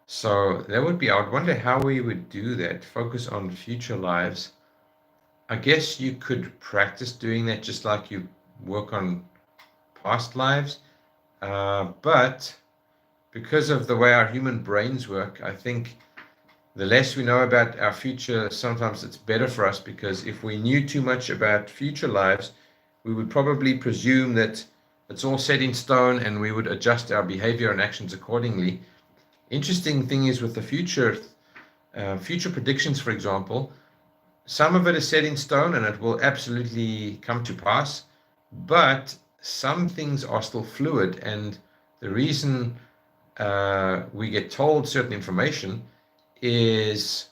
So that would be, I would wonder how we would do that, focus on future lives. I guess you could practice doing that just like you work on past lives. But because of the way our human brains work, I think the less we know about our future, sometimes it's better for us, because if we knew too much about future lives, we would probably presume that it's all set in stone and we would adjust our behavior and actions accordingly. Interesting thing is with the future predictions, for example, some of it is set in stone and it will absolutely come to pass, but some things are still fluid, and the reason we get told certain information is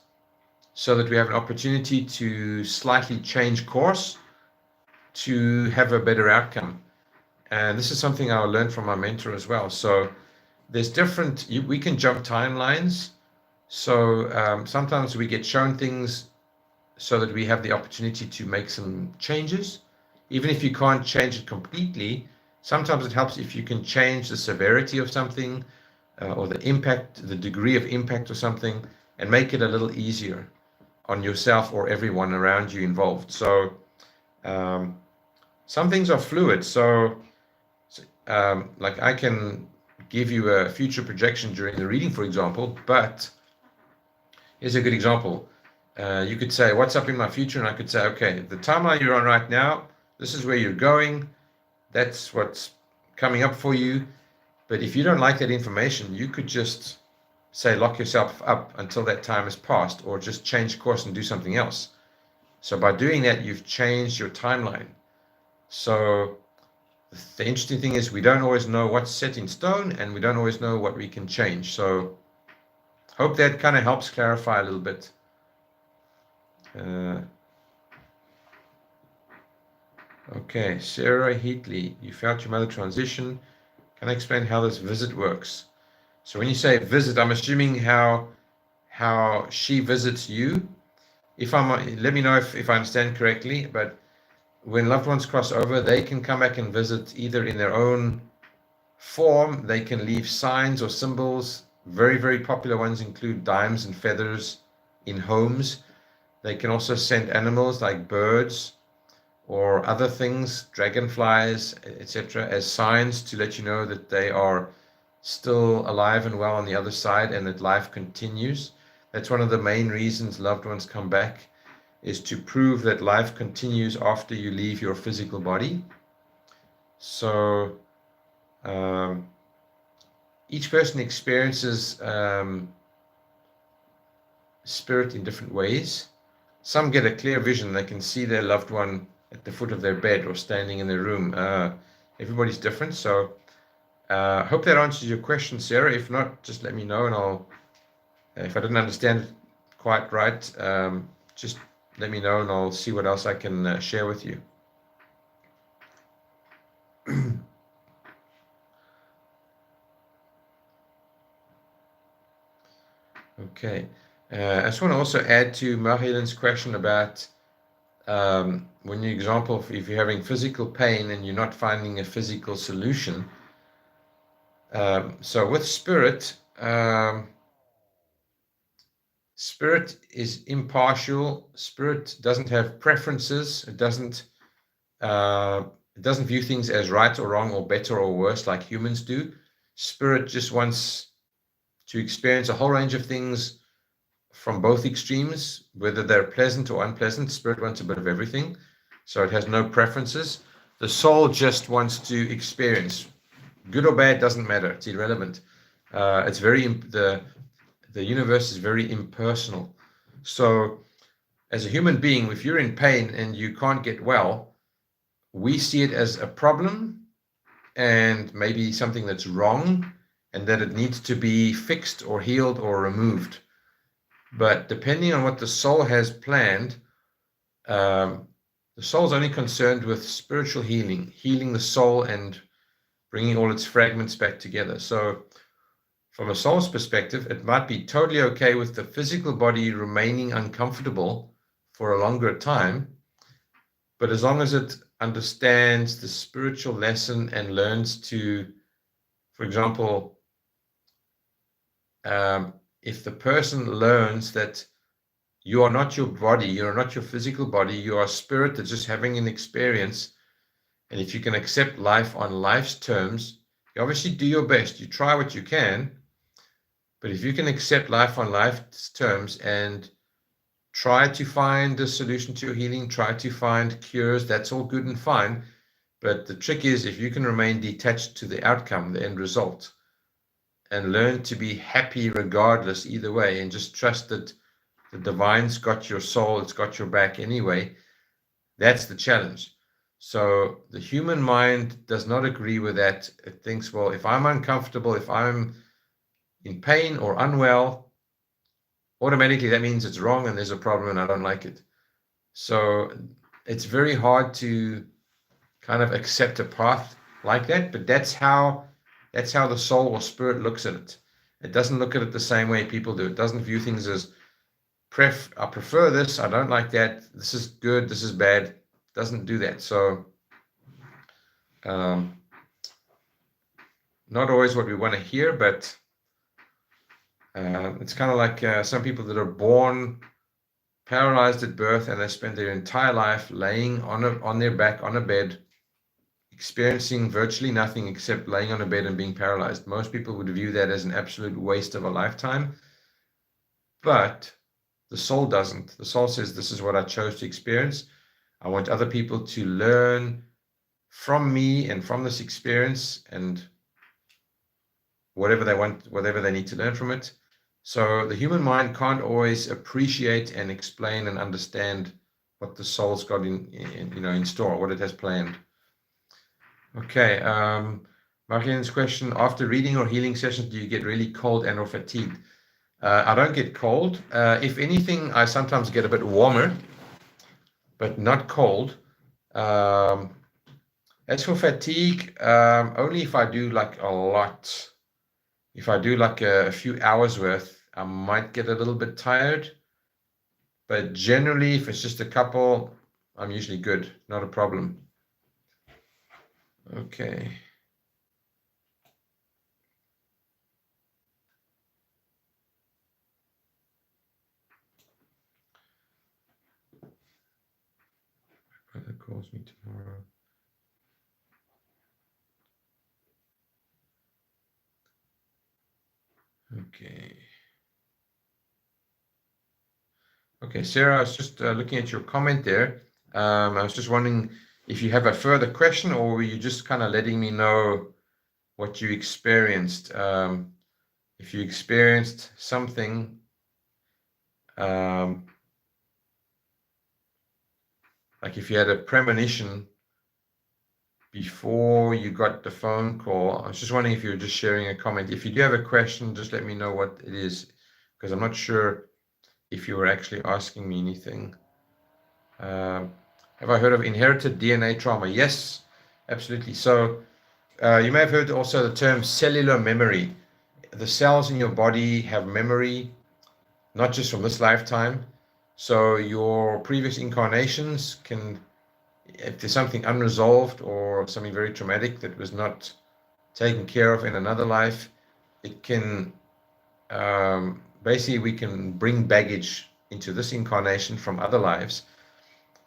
so that we have an opportunity to slightly change course to have a better outcome. And this is something I learned from my mentor as well. So there's we can jump timelines. So sometimes we get shown things so that we have the opportunity to make some changes. Even if you can't change it completely, sometimes it helps if you can change the severity of something or the degree of impact of something, and make it a little easier on yourself or everyone around you involved. So some things are fluid. So like I can give you a future projection during the reading, for example, but here's a good example. You could say, what's up in my future? And I could say, okay, the timeline you're on right now, this is where you're going. That's what's coming up for you. But if you don't like that information, you could just say, lock yourself up until that time has passed, or just change course and do something else. So by doing that, you've changed your timeline. So the interesting thing is we don't always know what's set in stone, and we don't always know what we can change. So hope that kind of helps clarify a little bit. Okay, Sarah Heatley, you felt your mother transition. Can I explain how this visit works? So when you say visit, I'm assuming how she visits you. Let me know if I understand correctly, but when loved ones cross over, they can come back and visit either in their own form. They can leave signs or symbols. Very, very popular ones include dimes and feathers in homes. They can also send animals like birds or other things, dragonflies, etc., as signs to let you know that they are still alive and well on the other side and that life continues. That's one of the main reasons loved ones come back, is to prove that life continues after you leave your physical body. So each person experiences spirit in different ways. Some get a clear vision. They can see their loved one at the foot of their bed or standing in their room. Everybody's different. So I hope that answers your question, Sarah. If not, just let me know, and if I didn't understand it quite right, just let me know and I'll see what else I can share with you. Okay. I just want to also add to Mahelen's question about when you example, if you're having physical pain and you're not finding a physical solution. So with spirit, spirit is impartial. Spirit doesn't have preferences. It doesn't view things as right or wrong or better or worse like humans do. Spirit just wants to experience a whole range of things from both extremes, whether they're pleasant or unpleasant. Spirit wants a bit of everything, so it has no preferences. The soul just wants to experience. Good or bad doesn't matter. It's irrelevant. It's the universe is very impersonal. So as a human being, if you're in pain and you can't get well, we see it as a problem and maybe something that's wrong and that it needs to be fixed or healed or removed. But depending on what the soul has planned, the soul's only concerned with spiritual healing the soul and bringing all its fragments back together. So from a soul's perspective, it might be totally okay with the physical body remaining uncomfortable for a longer time, but as long as it understands the spiritual lesson and learns to, for example, if the person learns that you are not your body, you are not your physical body, you are spirit that's just having an experience, and if you can accept life on life's terms, you obviously do your best, you try what you can, but if you can accept life on life's terms and try to find a solution to your healing, try to find cures, that's all good and fine. But the trick is, if you can remain detached to the outcome, the end result, and learn to be happy regardless either way, and just trust that the divine's got your soul, it's got your back anyway, that's the challenge. So the human mind does not agree with that. It thinks, well, if I'm uncomfortable, if I'm in pain or unwell, automatically that means it's wrong and there's a problem and I don't like it. So it's very hard to kind of accept a path like that, but that's how the soul or spirit looks at it. It doesn't look at it the same way people do. It doesn't view things as I prefer this, I don't like that, this is good, this is bad. It doesn't do that. So not always what we want to hear, but it's kind of like some people that are born paralyzed at birth and they spend their entire life laying on their back on a bed, experiencing virtually nothing except laying on a bed and being paralyzed. Most people would view that as an absolute waste of a lifetime, but the soul doesn't. The soul says, this is what I chose to experience. I want other people to learn from me and from this experience and whatever they want, whatever they need to learn from it. So the human mind can't always appreciate and explain and understand what the soul's got in store, what it has planned. Okay, Marianne's question: after reading or healing sessions, do you get really cold and or fatigued? I don't get cold. If anything, I sometimes get a bit warmer, but not cold. As for fatigue, only if I do like a lot. If I do like a few hours worth, I might get a little bit tired. But generally, if it's just a couple, I'm usually good. Not a problem. Okay. My brother calls me tomorrow. Okay. Okay, Sarah, I was just looking at your comment there. I was just wondering if you have a further question, or were you just kind of letting me know what you experienced? If you experienced something, like if you had a premonition before you got the phone call. I was just wondering if you were just sharing a comment. If you do have a question, just let me know what it is, because I'm not sure if you were actually asking me anything. Have I heard of inherited DNA trauma? Yes, absolutely. So you may have heard also the term cellular memory. The cells in your body have memory, not just from this lifetime. So your previous incarnations can, if there's something unresolved or something very traumatic that was not taken care of in another life, it can basically, we can bring baggage into this incarnation from other lives.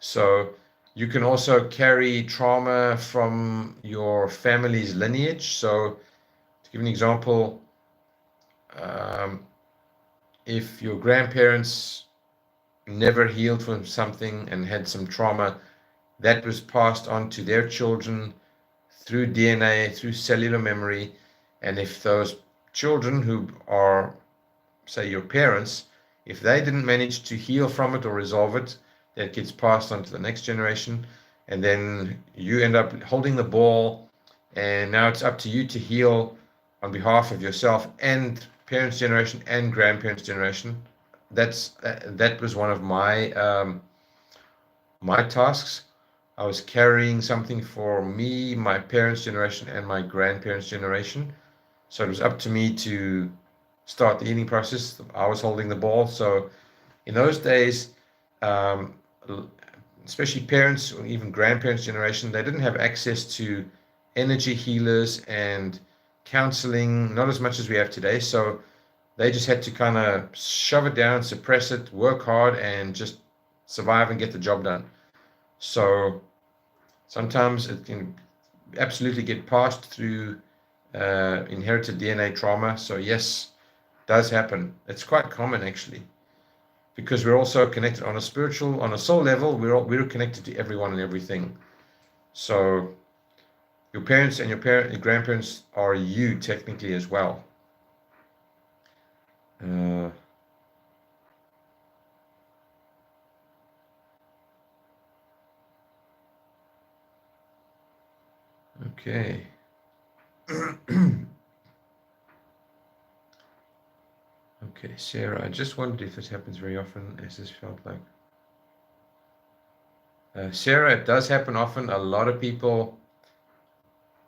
So you can also carry trauma from your family's lineage. So to give an example, if your grandparents never healed from something and had some trauma, that was passed on to their children through DNA, through cellular memory. And if those children who are, say, your parents, if they didn't manage to heal from it or resolve it, that gets passed on to the next generation. And then you end up holding the ball, and now it's up to you to heal on behalf of yourself and parents' generation and grandparents' generation. That was one of my tasks. I was carrying something for me, my parents' generation, and my grandparents' generation. So it was up to me to start the healing process. I was holding the ball. So in those days, um, especially parents or even grandparents' generation, they didn't have access to energy healers and counseling, not as much as we have today. So they just had to kind of shove it down, suppress it, work hard, and just survive and get the job done. So sometimes it can absolutely get passed through inherited DNA trauma. So yes, does happen. It's quite common actually, because we're also connected on a spiritual, on a soul level. We're connected to everyone and everything. So your parents and your grandparents are you technically as well. Uh, okay. Okay, Sarah, I just wondered if this happens very often, as this felt like. Sarah, it does happen often. A lot of people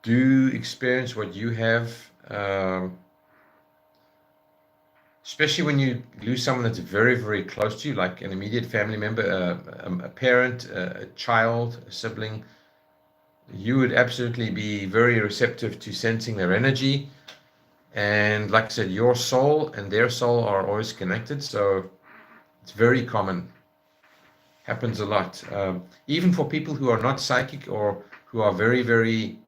do experience what you have, especially when you lose someone that's very, very close to you, like an immediate family member, a parent, a child, a sibling. You would absolutely be very receptive to sensing their energy. And like I said, your soul and their soul are always connected. So it's very common. Happens a lot. Even for people who are not psychic or who are very, very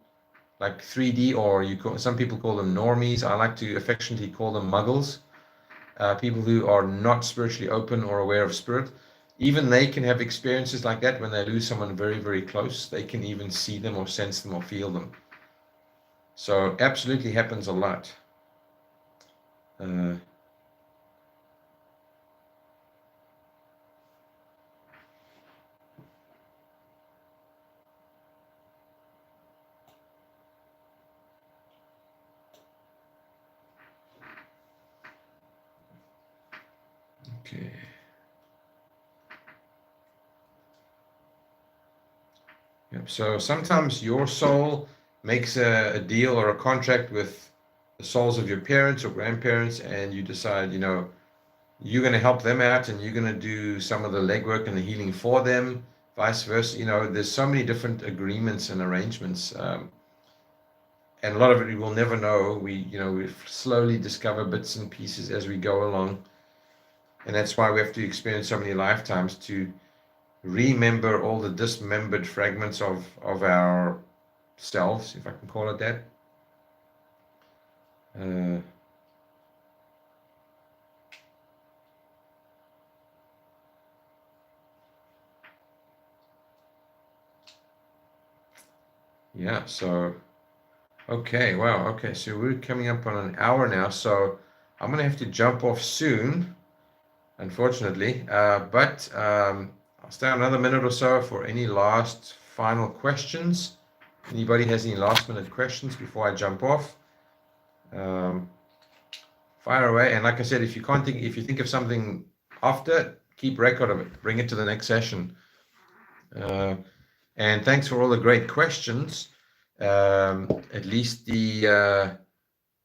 like 3D, or some people call them normies. I like to affectionately call them muggles. People who are not spiritually open or aware of spirit. Even they can have experiences like that when they lose someone very, very close. They can even see them or sense them or feel them. So absolutely happens a lot. Uh, okay. Yeah. So sometimes your soul makes a deal or a contract with the souls of your parents or grandparents, and you decide, you're going to help them out and you're going to do some of the legwork and the healing for them, vice versa. There's so many different agreements and arrangements. And a lot of it we will never know. We slowly discover bits and pieces as we go along. And that's why we have to experience so many lifetimes to remember all the dismembered fragments of our selves, if I can call it that. Yeah, so, okay, wow, okay, so we're coming up on an hour now, so I'm going to have to jump off soon, unfortunately, but I'll stay another minute or so for any last final questions. Anybody has any last minute questions before I jump off? Fire away. And like I said, if you think of something after, keep record of it. Bring it to the next session. And thanks for all the great questions. At least the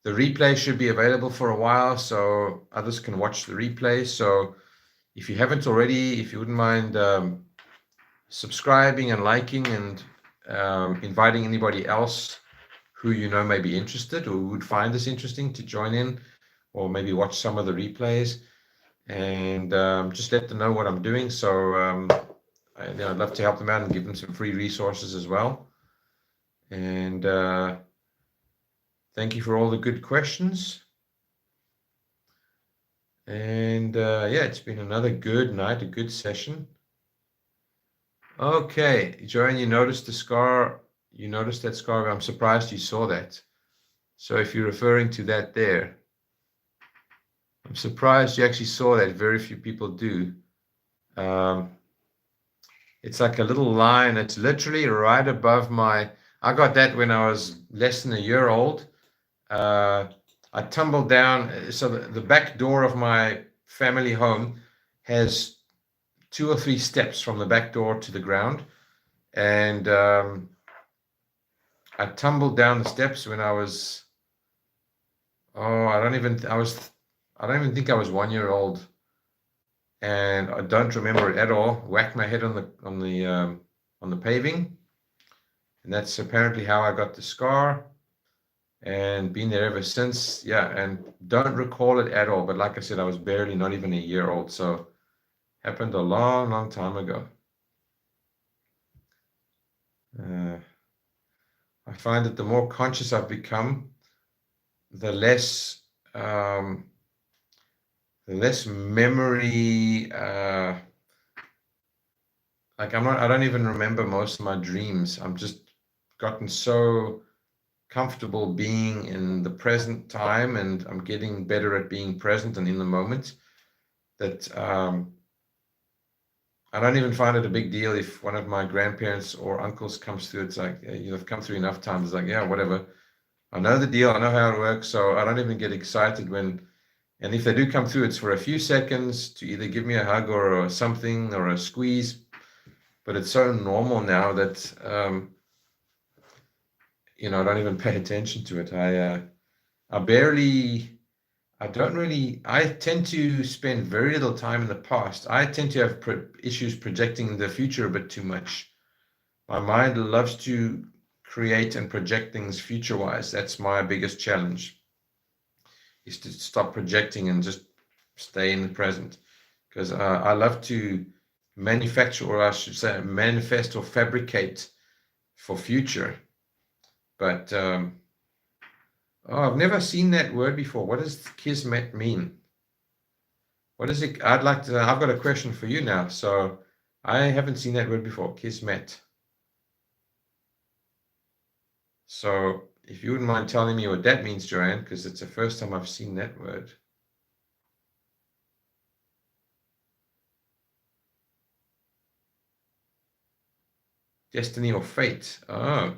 replay should be available for a while, so others can watch the replay. So if you haven't already, if you wouldn't mind subscribing and liking and inviting anybody else who may be interested or would find this interesting to join in, or maybe watch some of the replays, and just let them know what I'm doing. So I'd love to help them out and give them some free resources as well. And thank you for all the good questions. And yeah, it's been another good night, a good session. Okay, Joanne, you noticed the scar. You noticed that scar. I'm surprised you saw that. So if you're referring to that there, I'm surprised you actually saw that. Very few people do. It's like a little line. It's literally right above I got that when I was less than a year old. I tumbled down. So the back door of my family home has 2 or 3 steps from the back door to the ground. And I tumbled down the steps when I was, I don't even think I was 1 year old. And I don't remember it at all. Whacked my head on the paving, and that's apparently how I got the scar, and been there ever since. Yeah, and don't recall it at all. But like I said, I was barely not even a year old, so happened a long, long time ago. I find that the more conscious I've become, the less memory. Like I don't even remember most of my dreams. I'm just gotten so comfortable being in the present time, and I'm getting better at being present and in the moment, that I don't even find it a big deal if one of my grandparents or uncles comes through. It's like, you've come through enough times. It's like, yeah, whatever. I know the deal. I know how it works. So I don't even get excited and if they do come through, it's for a few seconds to either give me a hug or something or a squeeze. But it's so normal now that, I don't even pay attention to it. I tend to spend very little time in the past. I tend to have issues projecting the future a bit too much. My mind loves to create and project things future-wise. That's my biggest challenge, is to stop projecting and just stay in the present. Because I love to manufacture, or I should say manifest or fabricate for future. But I've never seen that word before. What does kismet mean? What is it? I've got a question for you now. So I haven't seen that word before, kismet. So if you wouldn't mind telling me what that means, Joanne, because it's the first time I've seen that word. Destiny or fate. Oh,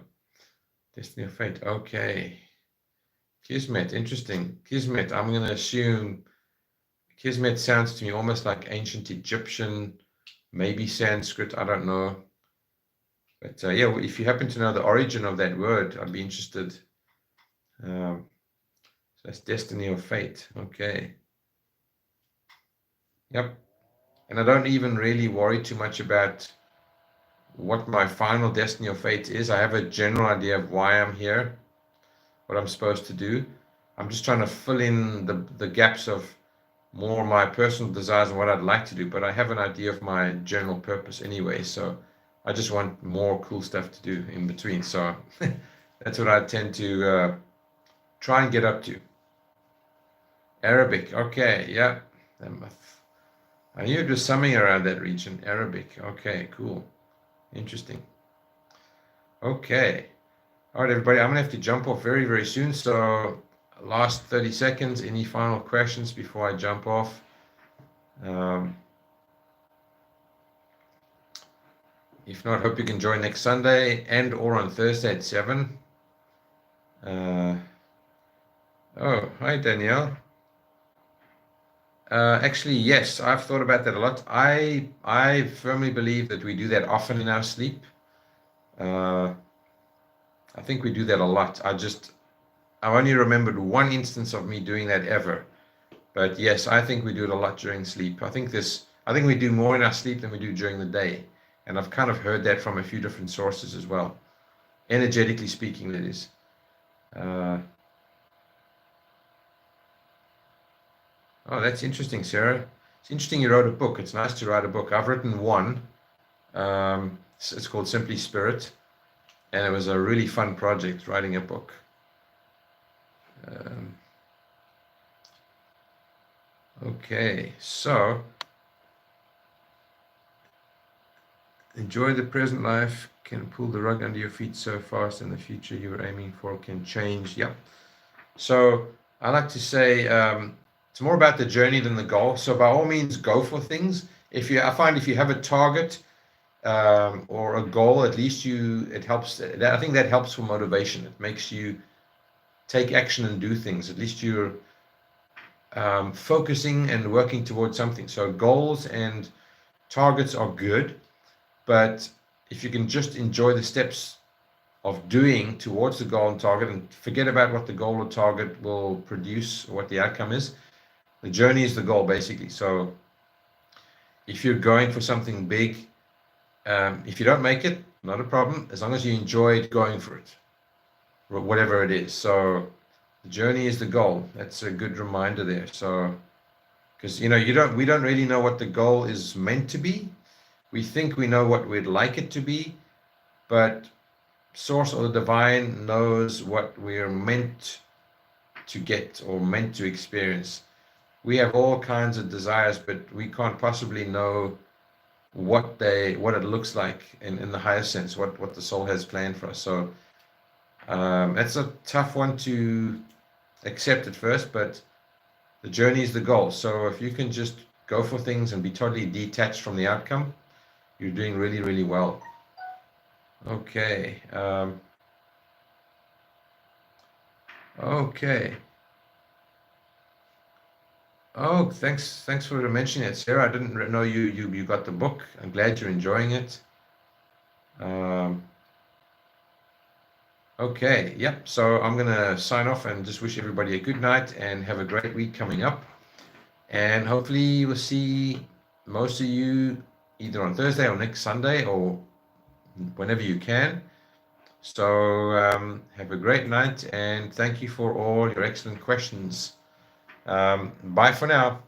destiny or fate. Okay. Kismet, interesting. Kismet, I'm going to assume Kismet sounds to me almost like ancient Egyptian, maybe Sanskrit, I don't know. But yeah, if you happen to know the origin of that word, I'd be interested. So that's destiny or fate. Okay. Yep. And I don't even really worry too much about what my final destiny or fate is. I have a general idea of why I'm here, what I'm supposed to do. I'm just trying to fill in the gaps of more my personal desires and what I'd like to do, but I have an idea of my general purpose anyway, so I just want more cool stuff to do in between. So that's what I tend to try and get up to. Arabic, okay, yeah. I knew it was something around that region. Arabic, okay, cool. Interesting. Okay. All right, everybody, I'm going to have to jump off very, very soon. So last 30 seconds, any final questions before I jump off? If not, hope you can join next Sunday and or on Thursday at 7. Oh, hi, Danielle. Actually, yes, I've thought about that a lot. I firmly believe that we do that often in our sleep. I think we do that a lot. I've only remembered one instance of me doing that ever. But yes, I think we do it a lot during sleep. I think we do more in our sleep than we do during the day. And I've kind of heard that from a few different sources as well. Energetically speaking, that is. Oh, that's interesting, Sarah. It's interesting you wrote a book. It's nice to write a book. I've written one. It's called Simply Spirit. And it was a really fun project, writing a book. Okay, so enjoy the present life, can pull the rug under your feet so fast, and the future you're aiming for can change. Yep. So I like to say it's more about the journey than the goal. So by all means, go for things. I find if you have a target or a goal, at least it helps. I think that helps for motivation. It makes you take action and do things. At least you're focusing and working towards something. So goals and targets are good, but if you can just enjoy the steps of doing towards the goal and target and forget about what the goal or target will produce or what the outcome is, the journey is the goal basically. So if you're going for something big, if you don't make it, not a problem, as long as you enjoyed going for it, whatever it is. So the journey is the goal. That's a good reminder there. So because we don't really know what the goal is meant to be. We think we know what we'd like it to be, but Source or the divine knows what we're meant to get or meant to experience. We have all kinds of desires, but we can't possibly know what it looks like in the higher sense, what the soul has planned for us. So that's a tough one to accept at first, but the journey is the goal. So if you can just go for things and be totally detached from the outcome, you're doing really, really well. Okay. Okay. Oh, thanks for mentioning it, Sarah. I didn't know you got the book. I'm glad you're enjoying it. Okay, yep. So I'm gonna sign off and just wish everybody a good night and have a great week coming up. And hopefully we'll see most of you either on Thursday or next Sunday or whenever you can. So have a great night and thank you for all your excellent questions. Bye for now.